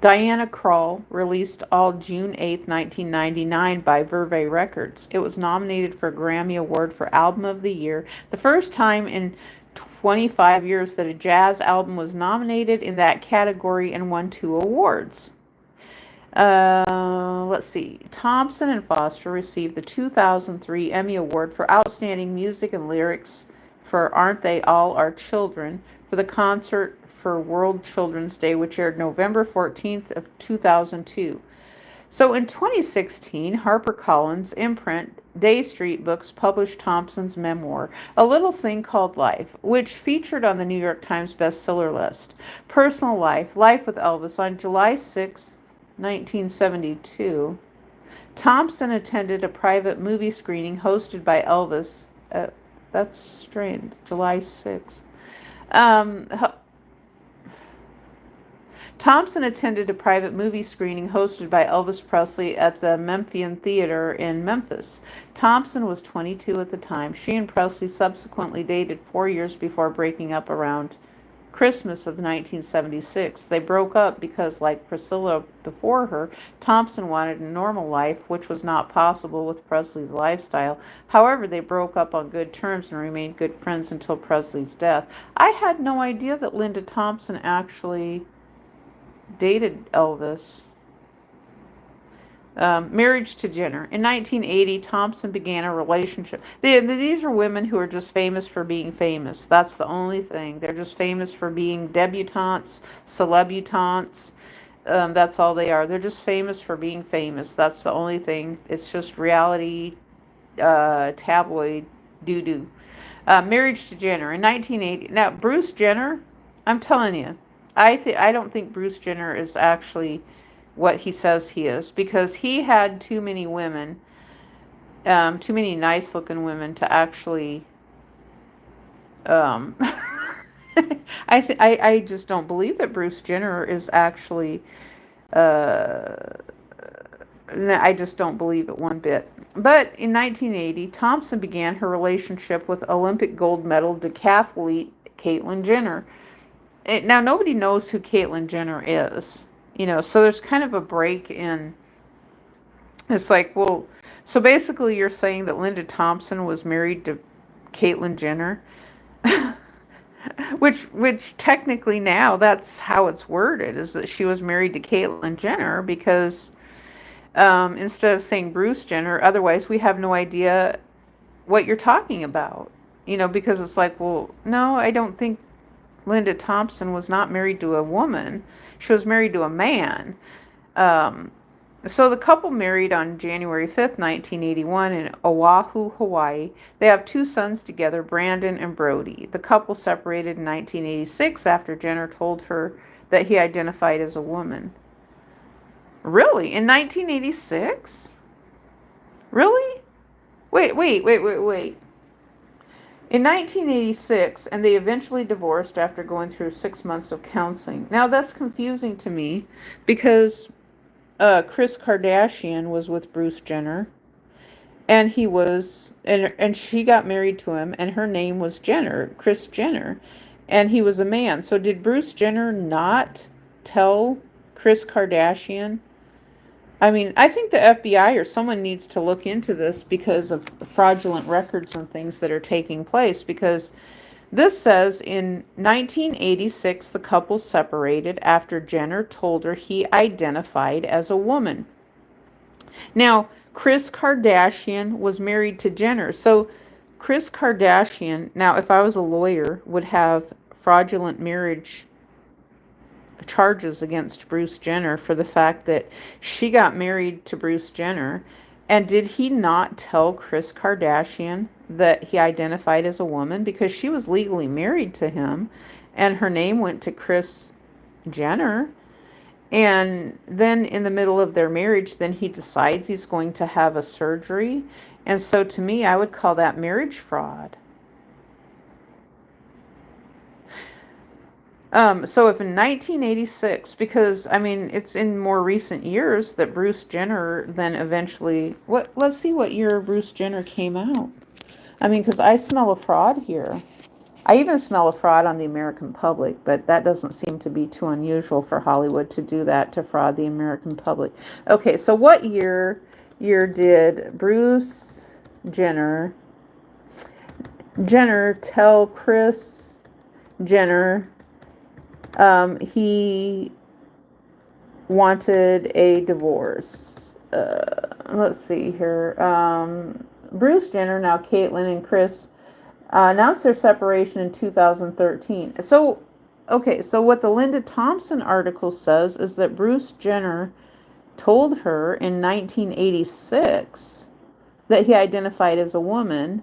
Diana Krall released all June 8, 1999 by Verve Records. It was nominated for a Grammy Award for Album of the Year, the first time in 25 years that a jazz album was nominated in that category, and won 2 awards. Let's see. Thompson and Foster received the 2003 Emmy Award for Outstanding Music and Lyrics for Aren't They All Our Children for the concert for World Children's Day, which aired November 14th of 2002. So in 2016, HarperCollins imprint Day Street Books published Thompson's memoir, A Little Thing Called Life, which featured on the New York Times bestseller list. Personal Life, Life with Elvis, on July 6th, 1972. Thompson attended a private movie screening hosted by Elvis. That's strange. July 6th. Thompson attended a private movie screening hosted by Elvis Presley at the Memphian Theater in Memphis. Thompson was 22 at the time. She and Presley subsequently dated 4 years before breaking up around Christmas of 1976. They broke up because, like Priscilla before her, Thompson wanted a normal life, which was not possible with Presley's lifestyle. However, they broke up on good terms and remained good friends until Presley's death. I had no idea that Linda Thompson actually dated Elvis. Marriage to Jenner. In 1980, Thompson began a relationship. These are women who are just famous for being famous. That's the only thing. They're just famous for being debutantes, celebutantes. That's all they are. They're just famous for being famous. That's the only thing. It's just reality, tabloid doo-doo. Marriage to Jenner. In 1980. Now, Bruce Jenner, I'm telling you, I don't think Bruce Jenner is actually what he says he is, because he had too many women, too many nice-looking women to actually. I just don't believe that Bruce Jenner is actually. I just don't believe it one bit. But in 1980, Thompson began her relationship with Olympic gold medal decathlete Caitlyn Jenner. Now, nobody knows who Caitlyn Jenner is, so there's kind of a break in. It's like, well, so basically you're saying that Linda Thompson was married to Caitlyn Jenner, which technically now that's how it's worded, is that she was married to Caitlyn Jenner, because instead of saying Bruce Jenner, otherwise we have no idea what you're talking about, because it's like, well, no, I don't think Linda Thompson was not married to a woman. She was married to a man. So the couple married on January 5th, 1981 in Oahu, Hawaii. They have 2 sons together, Brandon and Brody. The couple separated in 1986 after Jenner told her that he identified as a woman. Really? In 1986? Really? Wait. In 1986, and they eventually divorced after going through 6 months of counseling. Now, that's confusing to me, because Kris Kardashian was with Bruce Jenner, and he was, and she got married to him, and her name was Jenner, Kris Jenner, and he was a man. So did Bruce Jenner not tell Kris Kardashian? I mean, I think the FBI or someone needs to look into this because of fraudulent records and things that are taking place, because This says in 1986, the couple separated after Jenner told her he identified as a woman. Now, Kris Kardashian was married to Jenner. So, Kris Kardashian, now, if I was a lawyer, would have fraudulent marriage charges against Bruce Jenner for the fact that she got married to Bruce Jenner. And did he not tell Kris Kardashian that he identified as a woman? Because she was legally married to him and her name went to Kris Jenner. And then in the middle of their marriage, then he decides he's going to have a surgery. And so to me, I would call that marriage fraud. So if in 1986, because I mean, it's in more recent years that Bruce Jenner then eventually, let's see what year Bruce Jenner came out. I mean, because I smell a fraud here. I even smell a fraud on the American public, but that doesn't seem to be too unusual for Hollywood to do that, to fraud the American public. Okay, so what year did Bruce Jenner tell Kris Jenner he wanted a divorce? Let's see here. Bruce Jenner, now Caitlyn and Kris, announced their separation in 2013. So, okay, so what the Linda Thompson article says is that Bruce Jenner told her in 1986 that he identified as a woman,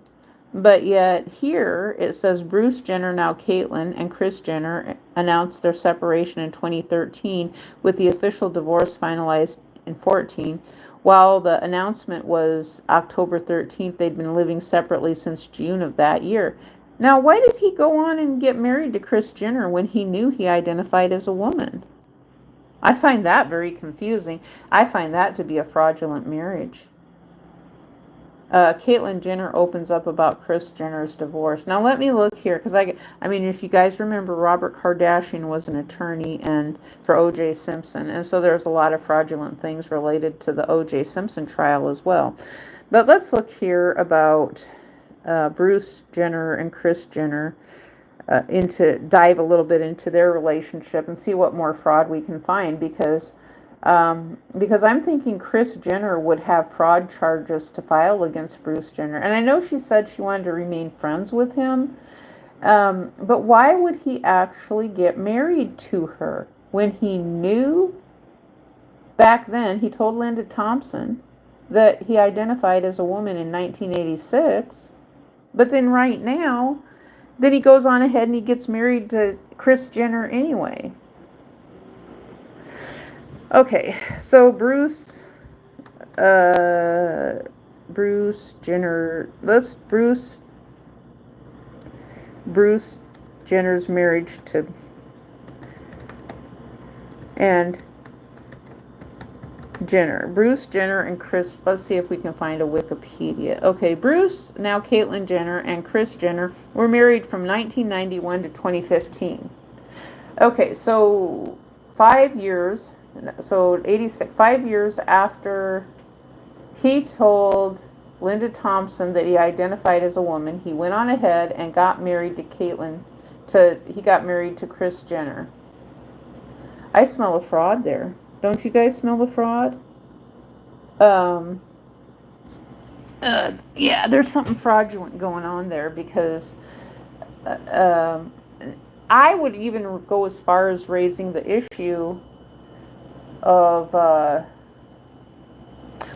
but yet here it says Bruce Jenner, now Caitlyn, and Kris Jenner announced their separation in 2013 with the official divorce finalized in 2014. While the announcement was October 13th, they'd been living separately since June of that year. Now, why did he go on and get married to Kris Jenner when he knew he identified as a woman? I find that very confusing. I find that to be a fraudulent marriage. Caitlyn Jenner opens up about Kris Jenner's divorce. Now let me look here, because I mean, if you guys remember, Robert Kardashian was an attorney and for O.J. Simpson, and so there's a lot of fraudulent things related to the O.J. Simpson trial as well. But let's look here about Bruce Jenner and Kris Jenner, dive a little bit into their relationship and see what more fraud we can find, because I'm thinking Kris Jenner would have fraud charges to file against Bruce Jenner. And I know she said she wanted to remain friends with him, but why would he actually get married to her when he knew back then, he told Linda Thompson that he identified as a woman in 1986, but then right now, then he goes on ahead and he gets married to Kris Jenner anyway. Okay, so Bruce Jenner, Bruce Jenner's marriage to, and Jenner. Bruce Jenner and Kris, let's see if we can find a Wikipedia. Okay, Bruce, now Caitlyn Jenner, and Kris Jenner were married from 1991 to 2015. Okay, so 5 years, so 86, 5 years after he told Linda Thompson that he identified as a woman, he went on ahead and got married to he got married to Kris Jenner. I smell a fraud there. Don't you guys smell the fraud? Yeah, there's something fraudulent going on there, because I would even go as far as raising the issue of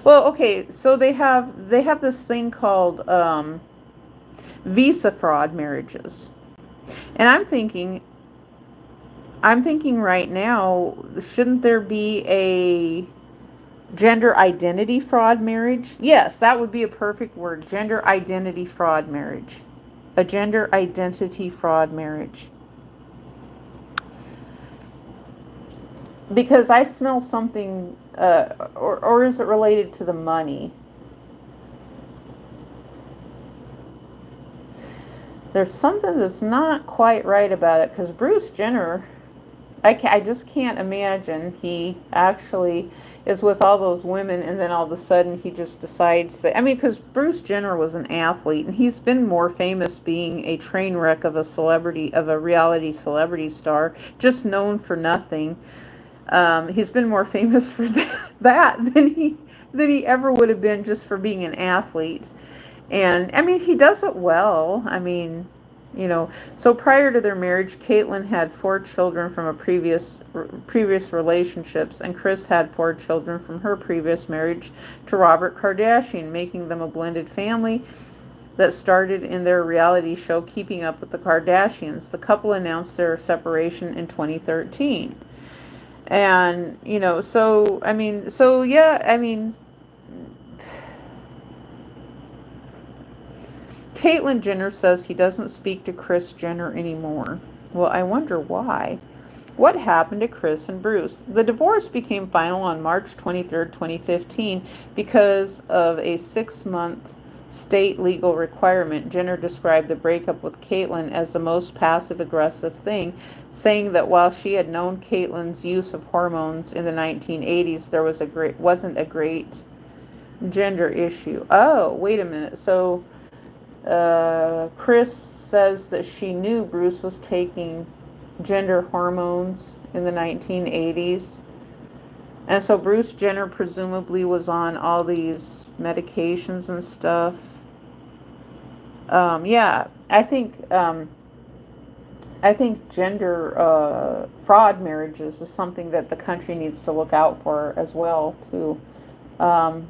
well, okay, so they have this thing called visa fraud marriages. And I'm thinking right now, shouldn't there be a gender identity fraud marriage? Yes, that would be a perfect word. Gender identity fraud marriage. A gender identity fraud marriage. Because I smell something, or is it related to the money? There's something that's not quite right about it, because Bruce Jenner, I just can't imagine he actually is with all those women and then all of a sudden he just decides that, I mean, because Bruce Jenner was an athlete and he's been more famous being a train wreck of a celebrity, of a reality celebrity star, just known for nothing. He's been more famous for that than he ever would have been just for being an athlete. And I mean, he does it well. I mean, so prior to their marriage, Caitlyn had 4 children from a previous relationships, and Kris had 4 children from her previous marriage to Robert Kardashian, making them a blended family that started in their reality show Keeping Up with the Kardashians. The couple announced their separation in 2013. And, so yeah, I mean, Caitlyn Jenner says he doesn't speak to Kris Jenner anymore. Well, I wonder why. What happened to Kris and Bruce? The divorce became final on March 23rd, 2015, because of a 6-month state legal requirement. Jenner described the breakup with Caitlyn as the most passive-aggressive thing, saying that while she had known Caitlyn's use of hormones in the 1980s, there wasn't a great gender issue. Oh, wait a minute. So Kris says that she knew Bruce was taking gender hormones in the 1980s. And so Bruce Jenner presumably was on all these medications and stuff. Yeah, I think gender fraud marriages is something that the country needs to look out for as well too. Um,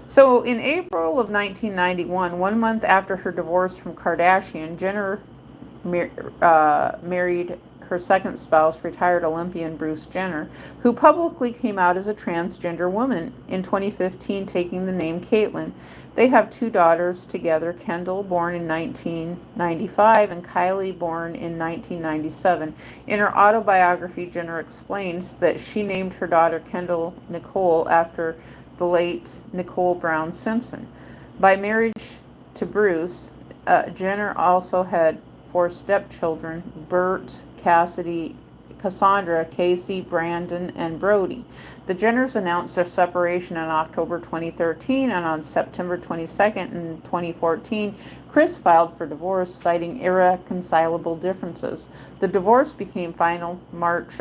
so in April of 1991, 1 month after her divorce from Kardashian, Jenner married her second spouse, retired Olympian Bruce Jenner, who publicly came out as a transgender woman in 2015, taking the name Caitlyn. They have 2 daughters together, Kendall, born in 1995, and Kylie, born in 1997. In her autobiography, Jenner explains that she named her daughter Kendall Nicole after the late Nicole Brown Simpson. By marriage to Bruce, Jenner also had 4 stepchildren: Bert, Cassandra, Casey, Brandon, and Brody. The Jenners announced their separation in October 2013, and on September 22nd in 2014, Kris filed for divorce, citing irreconcilable differences. The divorce became final March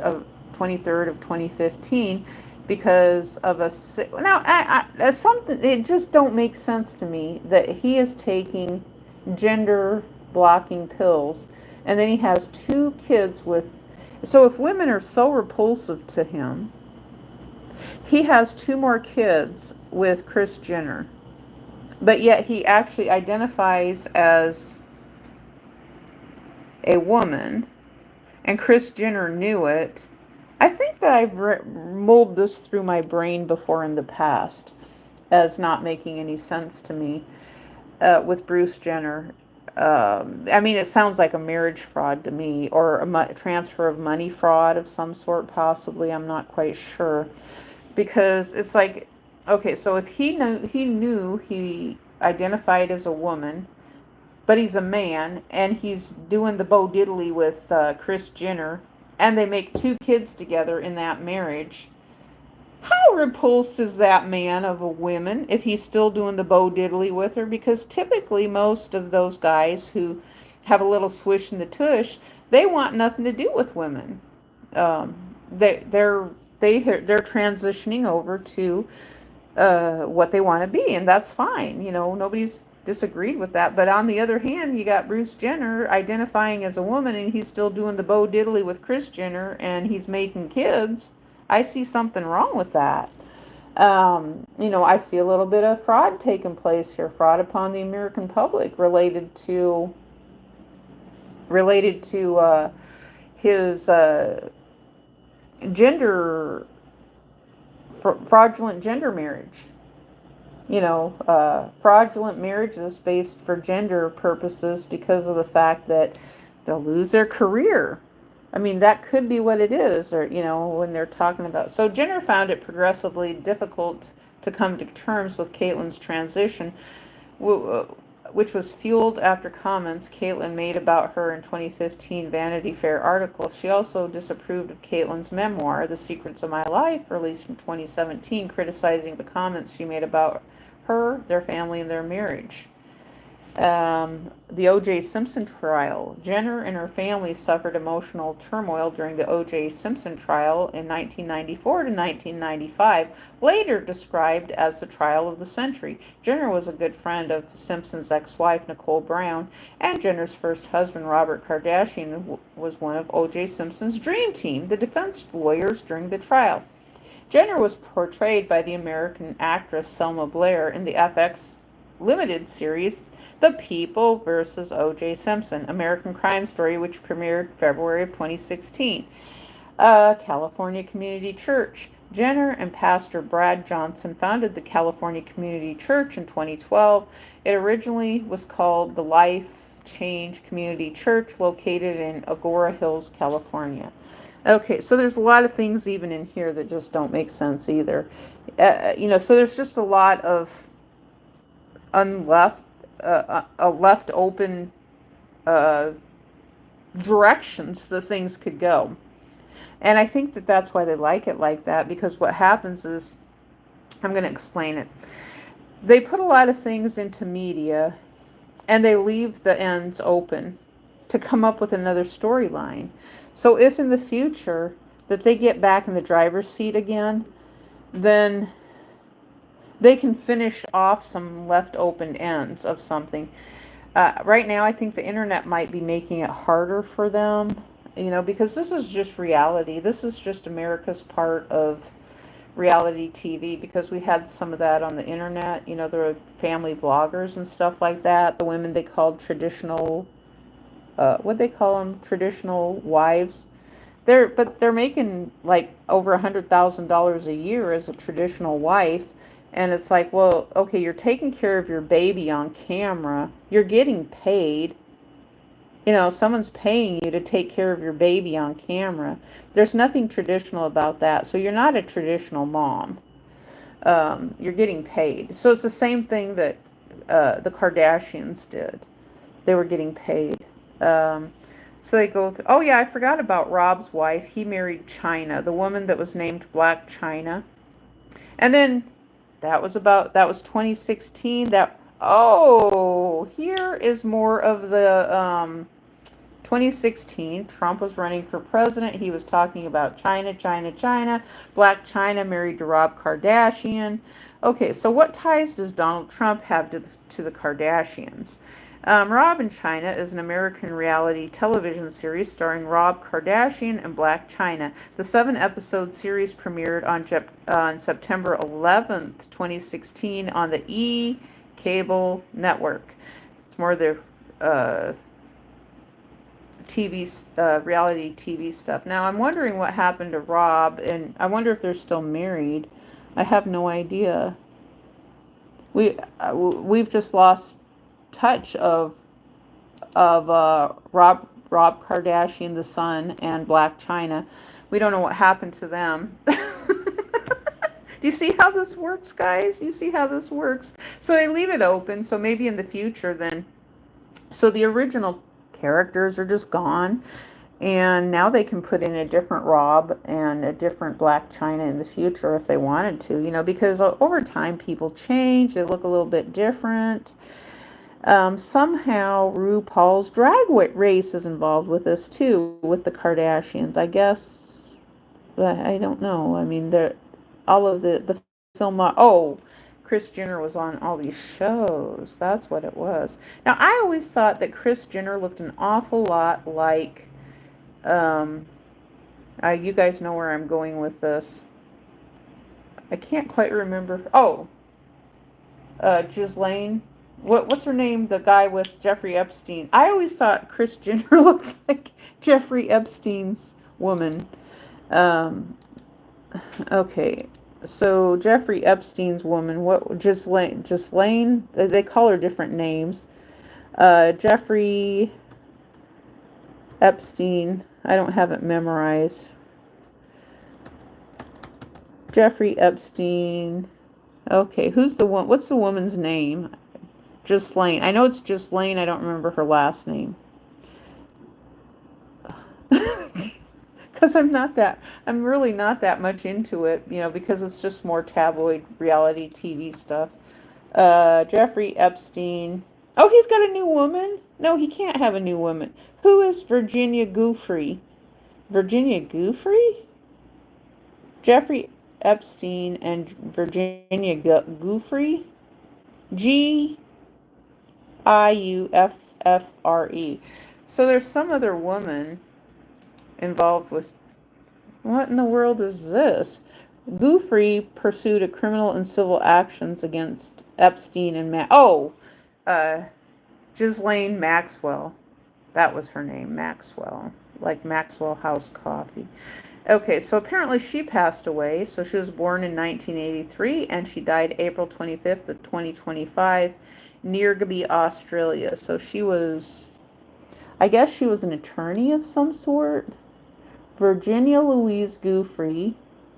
23rd of 2015 because of something. It just don't make sense to me that he is taking gender blocking pills, and then he has 2 kids with. So if women are so repulsive to him, he has 2 more kids with Kris Jenner, but yet he actually identifies as a woman, and Kris Jenner knew it. I think that I've mulled this through my brain before in the past as not making any sense to me with Bruce Jenner. I mean, it sounds like a marriage fraud to me, or a transfer of money fraud of some sort, possibly. I'm not quite sure. Because it's like, okay, so if he knew he identified as a woman, but he's a man, and he's doing the bo diddly with Kris Jenner, and they make 2 kids together in that marriage, how repulsed is that man of a woman if he's still doing the bo diddly with her? Because typically most of those guys who have a little swish in the tush, they want nothing to do with women. They're transitioning over to what they want to be, and that's fine. Nobody's disagreed with that. But on the other hand, you got Bruce Jenner identifying as a woman, and he's still doing the bo diddly with Kris Jenner, and he's making kids. I see something wrong with that. I see a little bit of fraud taking place here, fraud upon the American public related to his fraudulent gender marriage. Fraudulent marriages based for gender purposes because of the fact that they'll lose their career. I mean, that could be what it is, or, when they're talking about. So Jenner found it progressively difficult to come to terms with Caitlyn's transition, which was fueled after comments Caitlyn made about her in 2015 Vanity Fair article. She also disapproved of Caitlyn's memoir, The Secrets of My Life, released in 2017, criticizing the comments she made about her, their family, and their marriage. The O.J. Simpson trial. Jenner and her family suffered emotional turmoil during the O.J. Simpson trial in 1994 to 1995, later described as the trial of the century. Jenner was a good friend of Simpson's ex-wife, Nicole Brown, and Jenner's first husband, Robert Kardashian, was one of O.J. Simpson's dream team, the defense lawyers during the trial. Jenner was portrayed by the American actress Selma Blair in the FX limited series The People vs. O.J. Simpson, American Crime Story, which premiered February of 2016. California Community Church. Jenner and Pastor Brad Johnson founded the California Community Church in 2012. It originally was called the Life Change Community Church, located in Agora Hills, California. Okay, so there's a lot of things even in here that just don't make sense either. So there's just a lot of left open directions that things could go. And I think that that's why they like it like that, because what happens is, I'm going to explain it. They put a lot of things into media and they leave the ends open to come up with another storyline. So if in the future that they get back in the driver's seat again, then they can finish off some left open ends of something. Right now, I think the internet might be making it harder for them, because this is just reality. This is just America's part of reality TV, because we had some of that on the internet. There were family vloggers and stuff like that. The women they called traditional, what they call them, traditional wives. They're making like over $100,000 a year as a traditional wife. And it's like, well, okay, you're taking care of your baby on camera. You're getting paid. Someone's paying you to take care of your baby on camera. There's nothing traditional about that. So you're not a traditional mom. You're getting paid. So it's the same thing that the Kardashians did. They were getting paid. So they go through. Oh, yeah, I forgot about Rob's wife. He married China, the woman that was named Black China. And then that was 2016. Here is more of the 2016. Trump was running for president. He was talking about China. Black China married to Rob Kardashian. Okay, so what ties does Donald Trump have to the Kardashians? Rob in China is an American reality television series starring Rob Kardashian and Blac Chyna. The 7-episode series premiered on September 11th, 2016 on the E! Cable network. It's more of their reality TV stuff. Now, I'm wondering what happened to Rob, and I wonder if they're still married. I have no idea. We've just lost touch of Rob Kardashian, the son, and Blac Chyna. We don't know what happened to them. Do you see how this works, guys? You see how this works? So they leave it open. So maybe in the future then, so the original characters are just gone. And now they can put in a different Rob and a different Blac Chyna in the future if they wanted to, because over time people change. They look a little bit different. Somehow RuPaul's Drag Race is involved with this too, with the Kardashians. I guess, I don't know. I mean, all of the film. Kris Jenner was on all these shows. That's what it was. Now, I always thought that Kris Jenner looked an awful lot like, you guys know where I'm going with this. I can't quite remember. Ghislaine. What's her name? The guy with Jeffrey Epstein. I always thought Kris Jenner looked like Jeffrey Epstein's woman. Okay, so Jeffrey Epstein's woman. What? Ghislaine. They call her different names. Jeffrey Epstein. I don't have it memorized. Jeffrey Epstein. Okay, who's the one? What's the woman's name? Ghislaine. I know it's Ghislaine. I don't remember her last name. Because I'm really not that much into it, because it's just more tabloid reality TV stuff. Jeffrey Epstein. Oh, he's got a new woman? No, he can't have a new woman. Who is Virginia Giuffre? Virginia Giuffre? Jeffrey Epstein and Virginia Giuffre? Giuffre. So there's some other woman involved with. What in the world is this? Giuffre pursued a criminal and civil actions against Epstein and Ghislaine Maxwell. That was her name, Maxwell, like Maxwell House Coffee. Okay, so apparently she passed away. So she was born in 1983 and she died April 25th of 2025 near Gaby, Australia. So I guess she was an attorney of some sort. Virginia Louise Giuffre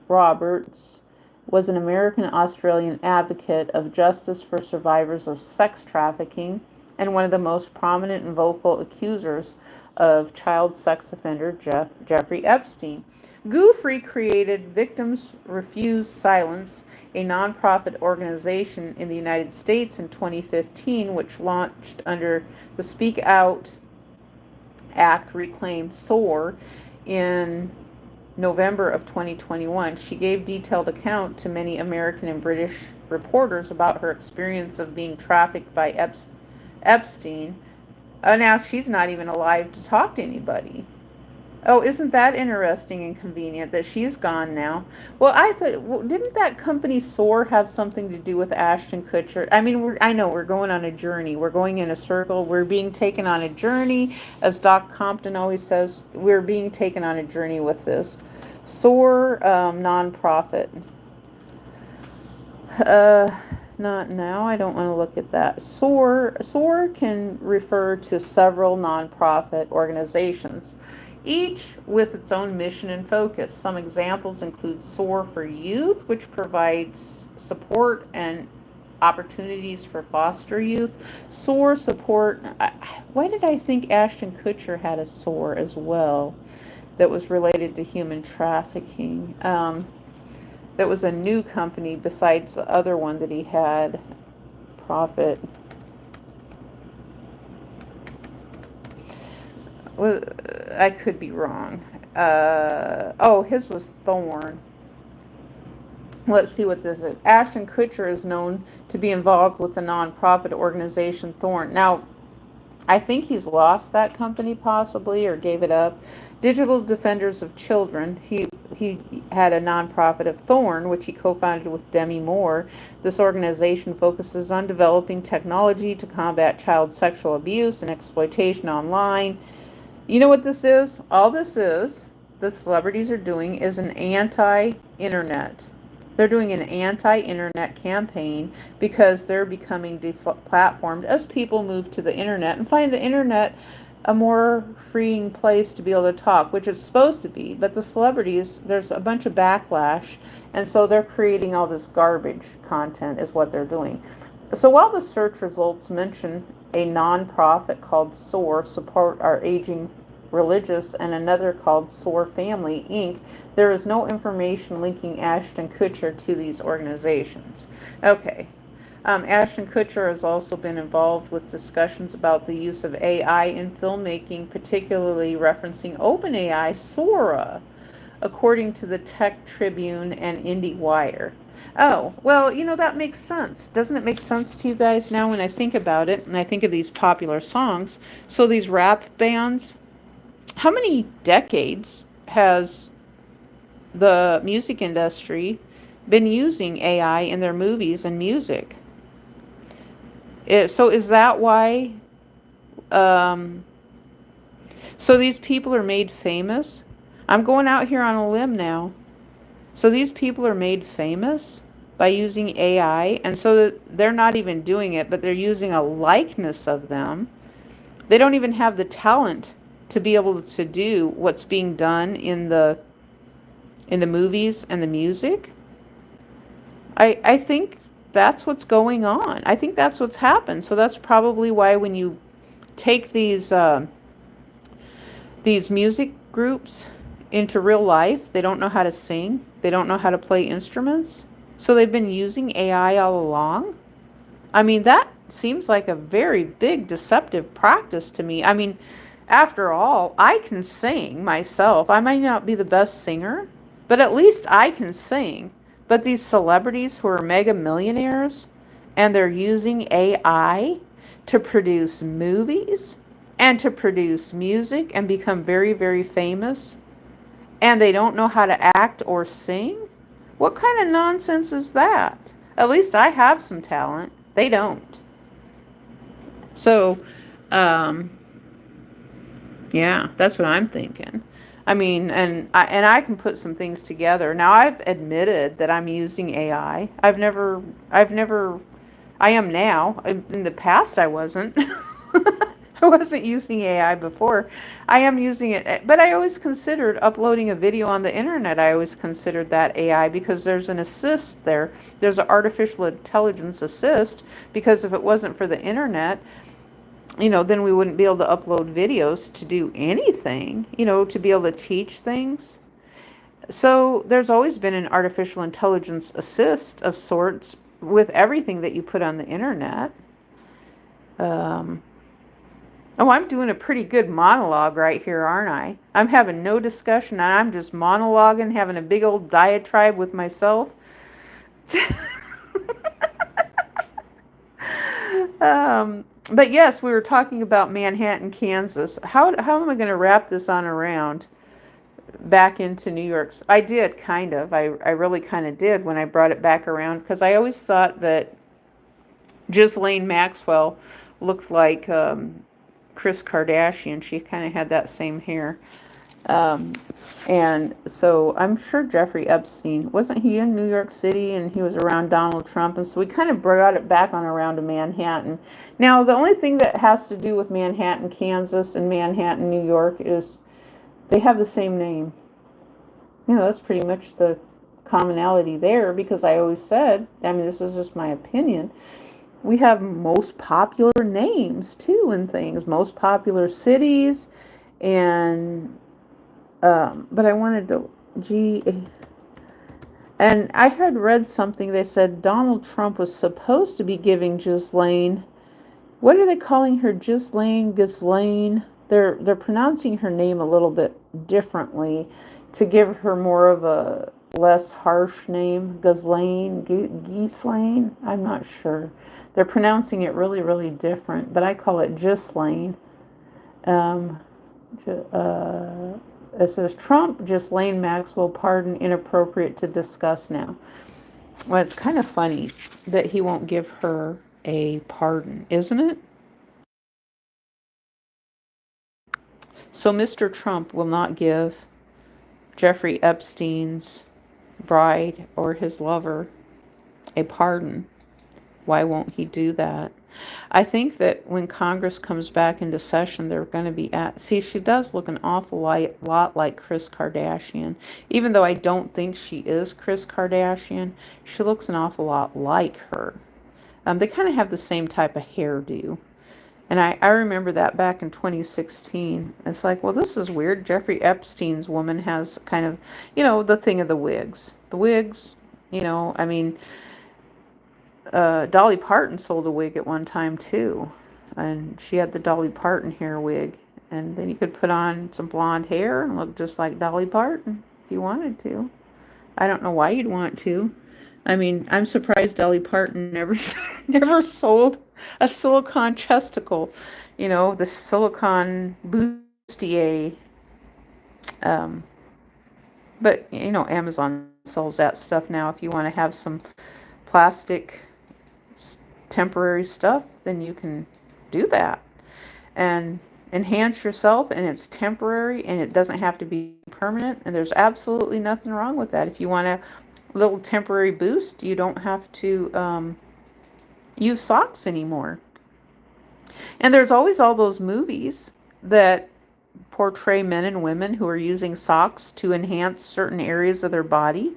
Roberts was an American-Australian advocate of justice for survivors of sex trafficking and one of the most prominent and vocal accusers of child sex offender Jeffrey Epstein. Giuffre created Victims Refuse Silence, a nonprofit organization in the United States in 2015, which launched under the Speak Out Act, reclaimed SOAR, in November of 2021. She gave detailed account to many American and British reporters about her experience of being trafficked by Epstein. Now she's not even alive to talk to anybody. Oh, isn't that interesting and convenient that she's gone now? Well, I thought, didn't that company SOAR have something to do with Ashton Kutcher? I mean, I know we're going on a journey. We're going in a circle. We're being taken on a journey. As Doc Compton always says, we're being taken on a journey with this. SOAR nonprofit. Not now. I don't want to look at that. SOAR can refer to several nonprofit organizations, each with its own mission and focus. Some examples include SOAR for Youth, which provides support and opportunities for foster youth. SOAR support. Why did I think Ashton Kutcher had a SOAR as well that was related to human trafficking? That was a new company besides the other one that he had. Profit. Well, I could be wrong. His was Thorn. Let's see what this is. Ashton Kutcher is known to be involved with the nonprofit organization Thorn. Now, I think he's lost that company possibly or gave it up. Digital Defenders of Children. He had a nonprofit of Thorn, which he co-founded with Demi Moore. This organization focuses on developing technology to combat child sexual abuse and exploitation online. You know what this is? All this is, the celebrities are doing, is an anti-internet. They're doing an anti-internet campaign because they're becoming deplatformed as people move to the internet and find the internet a more freeing place to be able to talk, which it's supposed to be. But the celebrities, there's a bunch of backlash, and so they're creating all this garbage content is what they're doing. So while the search results mention a nonprofit called SOAR, Support Our Aging Religious, and another called SOAR Family, Inc., there is no information linking Ashton Kutcher to these organizations. Okay. Ashton Kutcher has also been involved with discussions about the use of AI in filmmaking, particularly referencing OpenAI Sora, according to the Tech Tribune and IndieWire. Oh, well, that makes sense. Doesn't it make sense to you guys now when I think about it and I think of these popular songs? So these rap bands, how many decades has the music industry been using AI in their movies and music? So is that why? So these people are made famous? I'm going out here on a limb now. So these people are made famous by using AI, and so they're not even doing it, but they're using a likeness of them. They don't even have the talent to be able to do what's being done in the movies and the music. I think that's what's going on. I think that's what's happened. So that's probably why when you take these music groups into real life, they don't know how to sing. They don't know how to play instruments. So they've been using AI all along. I mean, that seems like a very big deceptive practice to me. I mean, after all, I can sing myself. I might not be the best singer, but at least I can sing. But these celebrities who are mega millionaires and they're using AI to produce movies and to produce music and become very, very famous, and they don't know how to act or sing? What kind of nonsense is that? At least I have some talent. They don't. So, yeah, that's what I'm thinking. I mean, and I can put some things together. Now I've admitted that I'm using AI. I am now. In the past I wasn't. I wasn't using AI before. I am using it, but I always considered uploading a video on the internet. I always considered that AI because there's an assist there. There's an artificial intelligence assist, because if it wasn't for the internet, then we wouldn't be able to upload videos to do anything, to be able to teach things. So there's always been an artificial intelligence assist of sorts with everything that you put on the internet. Oh, I'm doing a pretty good monologue right here, aren't I? I'm having no discussion, and I'm just monologuing, having a big old diatribe with myself. But yes, we were talking about Manhattan, Kansas. How am I going to wrap this on around back into New York? I did, kind of. I really kind of did when I brought it back around, because I always thought that Ghislaine Maxwell looked like Kris Kardashian. She kind of had that same hair. And so I'm sure Jeffrey Epstein, wasn't he in New York City, and he was around Donald Trump? And so we kind of brought it back on around to Manhattan. Now, the only thing that has to do with Manhattan, Kansas and Manhattan, New York is they have the same name. That's pretty much the commonality there, because I always said, this is just my opinion, we have most popular names too and things, most popular cities, and but I wanted to, and I had read something. They said Donald Trump was supposed to be giving Ghislaine, what are they calling her? Ghislaine. They're pronouncing her name a little bit differently to give her more of a less harsh name. Ghislaine. I'm not sure. They're pronouncing it really, really different, but I call it Ghislaine. It says Trump, Ghislaine Maxwell pardon inappropriate to discuss now. Well, it's kind of funny that he won't give her a pardon, isn't it? So Mr. Trump will not give Jeffrey Epstein's bride or his lover a pardon. Why won't he do that? I think that when Congress comes back into session, they're going to be she does look an awful lot like Kris Kardashian. Even though I don't think she is Kris Kardashian, she looks an awful lot like her. They kind of have the same type of hairdo. And I remember that back in 2016. It's like, well, this is weird. Jeffrey Epstein's woman has kind of, the thing of the wigs. The wigs, Dolly Parton sold a wig at one time too, and she had the Dolly Parton hair wig, and then you could put on some blonde hair and look just like Dolly Parton if you wanted to. I don't know why you'd want to. I'm surprised Dolly Parton never sold a silicone chesticle, the silicone bustier. But Amazon sells that stuff now. If you want to have some plastic temporary stuff, then you can do that and enhance yourself, and it's temporary and it doesn't have to be permanent, and there's absolutely nothing wrong with that. If you want a little temporary boost, you don't have to use socks anymore. And there's always all those movies that portray men and women who are using socks to enhance certain areas of their body.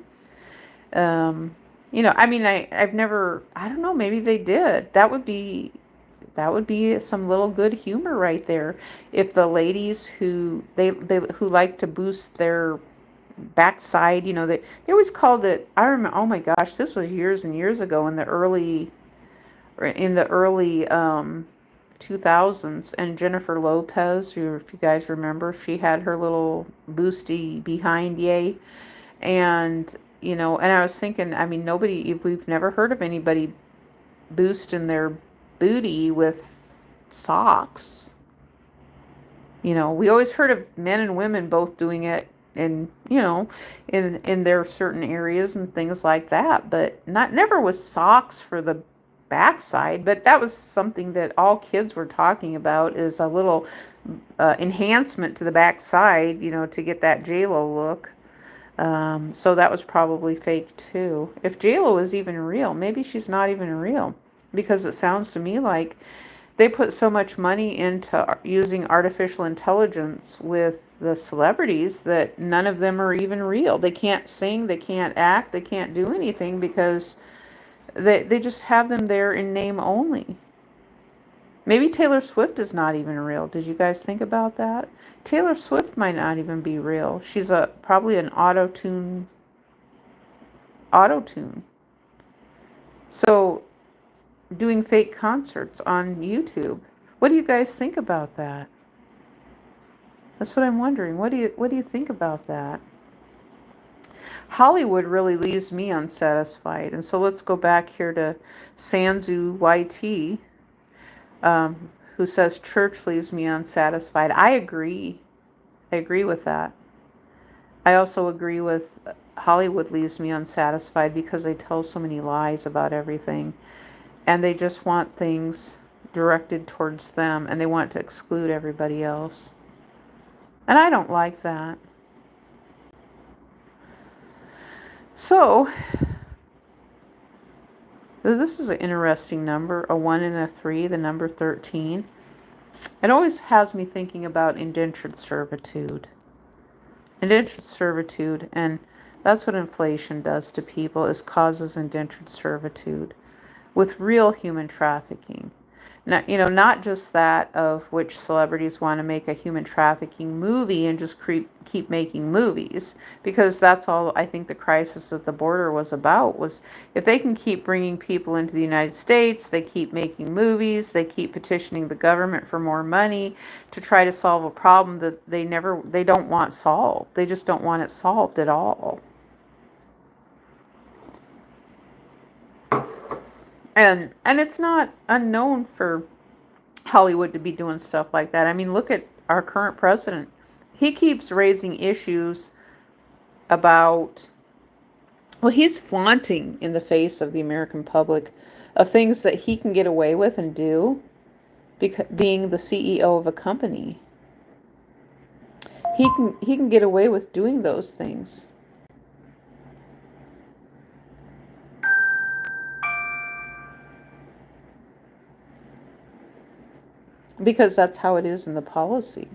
I mean, I've never, I don't know, maybe they did. That would be some little good humor right there. If the ladies who like to boost their backside, they always called it, I remember, oh my gosh, this was years and years ago in the early 2000s, and Jennifer Lopez, if you guys remember, she had her little boosty behind, yay. And I was thinking, I mean, we've never heard of anybody boosting their booty with socks. We always heard of men and women both doing it in their certain areas and things like that, but never was socks for the backside. But that was something that all kids were talking about, is a little enhancement to the backside, to get that J-Lo look. So that was probably fake too. If JLo is even real, maybe she's not even real, because it sounds to me like they put so much money into using artificial intelligence with the celebrities that none of them are even real. They can't sing, they can't act, they can't do anything, because they just have them there in name only. Maybe Taylor Swift is not even real. Did you guys think about that? Taylor Swift might not even be real. She's probably an auto tune. So doing fake concerts on YouTube. What do you guys think about that? That's what I'm wondering. What do you think about that? Hollywood really leaves me unsatisfied. And so let's go back here to Sanzu YT, who says church leaves me unsatisfied. I agree. I agree with that. I also agree with Hollywood leaves me unsatisfied because they tell so many lies about everything, and they just want things directed towards them, and they want to exclude everybody else. And I don't like that. So, this is an interesting number, a 1 and a 3, the number 13. It always has me thinking about indentured servitude. Indentured servitude, and that's what inflation does to people, is causes indentured servitude with real human trafficking. Not just that of which celebrities want to make a human trafficking movie and just keep making movies, because that's all I think the crisis at the border was about, was if they can keep bringing people into the United States, they keep making movies, they keep petitioning the government for more money to try to solve a problem that they don't want solved. They just don't want it solved at all. And it's not unknown for Hollywood to be doing stuff like that. I mean, look at our current president. He keeps raising issues about, well, he's flaunting in the face of the American public of things that he can get away with and do, being the CEO of a company. He can get away with doing those things. Because that's how it is in the policy.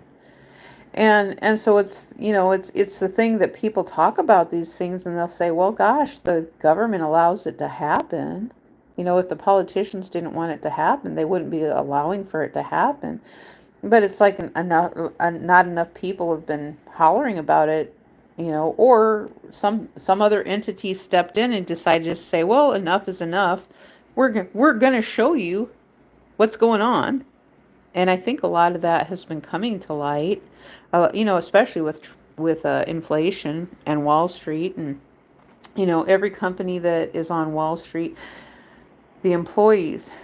And so it's the thing that people talk about these things, and they'll say, well, gosh, the government allows it to happen. If the politicians didn't want it to happen, they wouldn't be allowing for it to happen. But it's like not enough people have been hollering about it, or some other entity stepped in and decided to say, well, enough is enough. We're going to show you what's going on. And I think a lot of that has been coming to light, especially with inflation and Wall Street, and every company that is on Wall Street, the employees.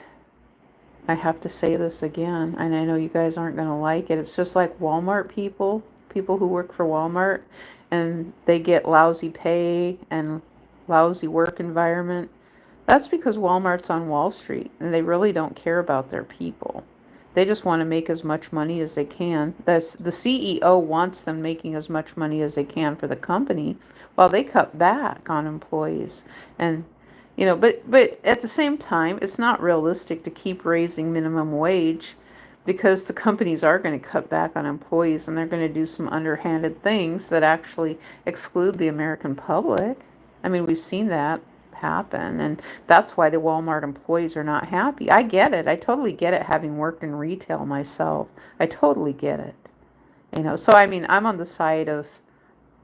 I have to say this again, and I know you guys aren't going to like it. It's just like Walmart people who work for Walmart, and they get lousy pay and lousy work environment. That's because Walmart's on Wall Street, and they really don't care about their people. They just want to make as much money as they can. The CEO wants them making as much money as they can for the company, while they cut back on employees. And but at the same time, it's not realistic to keep raising minimum wage, because the companies are going to cut back on employees, and they're going to do some underhanded things that actually exclude the American public. I mean, we've seen that happen. And that's why the Walmart employees are not happy. I get it. I totally get it, having worked in retail myself. I totally get it. So I mean, I'm on the side of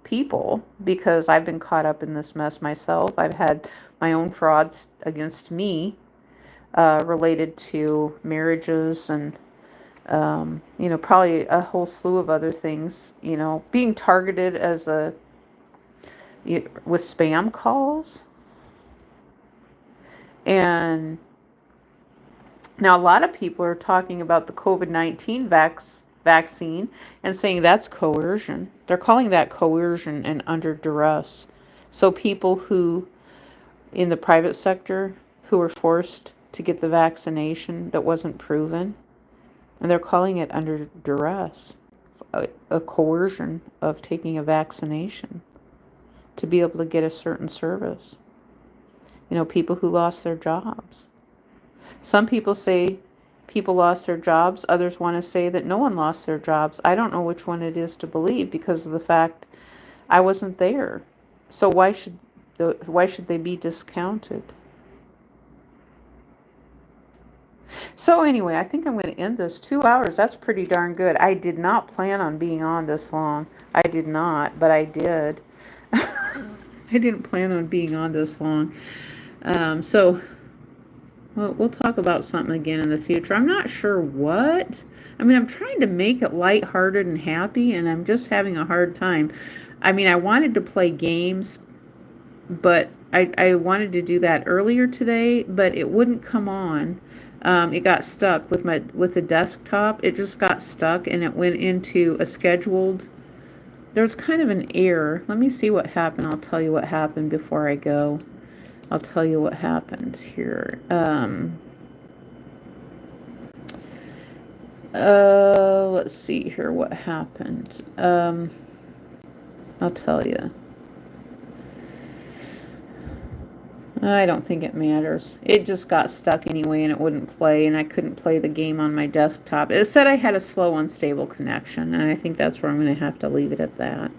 people because I've been caught up in this mess myself. I've had my own frauds against me related to marriages and probably a whole slew of other things, being targeted as with spam calls. And now a lot of people are talking about the COVID-19 vaccine and saying that's coercion. They're calling that coercion and under duress. So people who in the private sector who were forced to get the vaccination that wasn't proven, and they're calling it under duress, a coercion of taking a vaccination to be able to get a certain service. People who lost their jobs. Some people say people lost their jobs. Others want to say that no one lost their jobs. I don't know which one it is to believe because of the fact I wasn't there. So why should they be discounted? So anyway, I think I'm going to end this. 2 hours, that's pretty darn good. I did not plan on being on this long. I did not, but I did. I didn't plan on being on this long. Well, we'll talk about something again in the future. I'm not sure what. I mean, I'm trying to make it lighthearted and happy, and I'm just having a hard time. I mean, I wanted to play games, but I wanted to do that earlier today, but it wouldn't come on. It got stuck with the desktop. It just got stuck, and it went into a scheduled. There's kind of an error. Let me see what happened. I'll tell you what happened before I go. I'll tell you what happened here. Let's see here what happened. I'll tell you. I don't think it matters. It just got stuck anyway and it wouldn't play, and I couldn't play the game on my desktop. It said I had a slow, unstable connection, and I think that's where I'm going to have to leave it at that.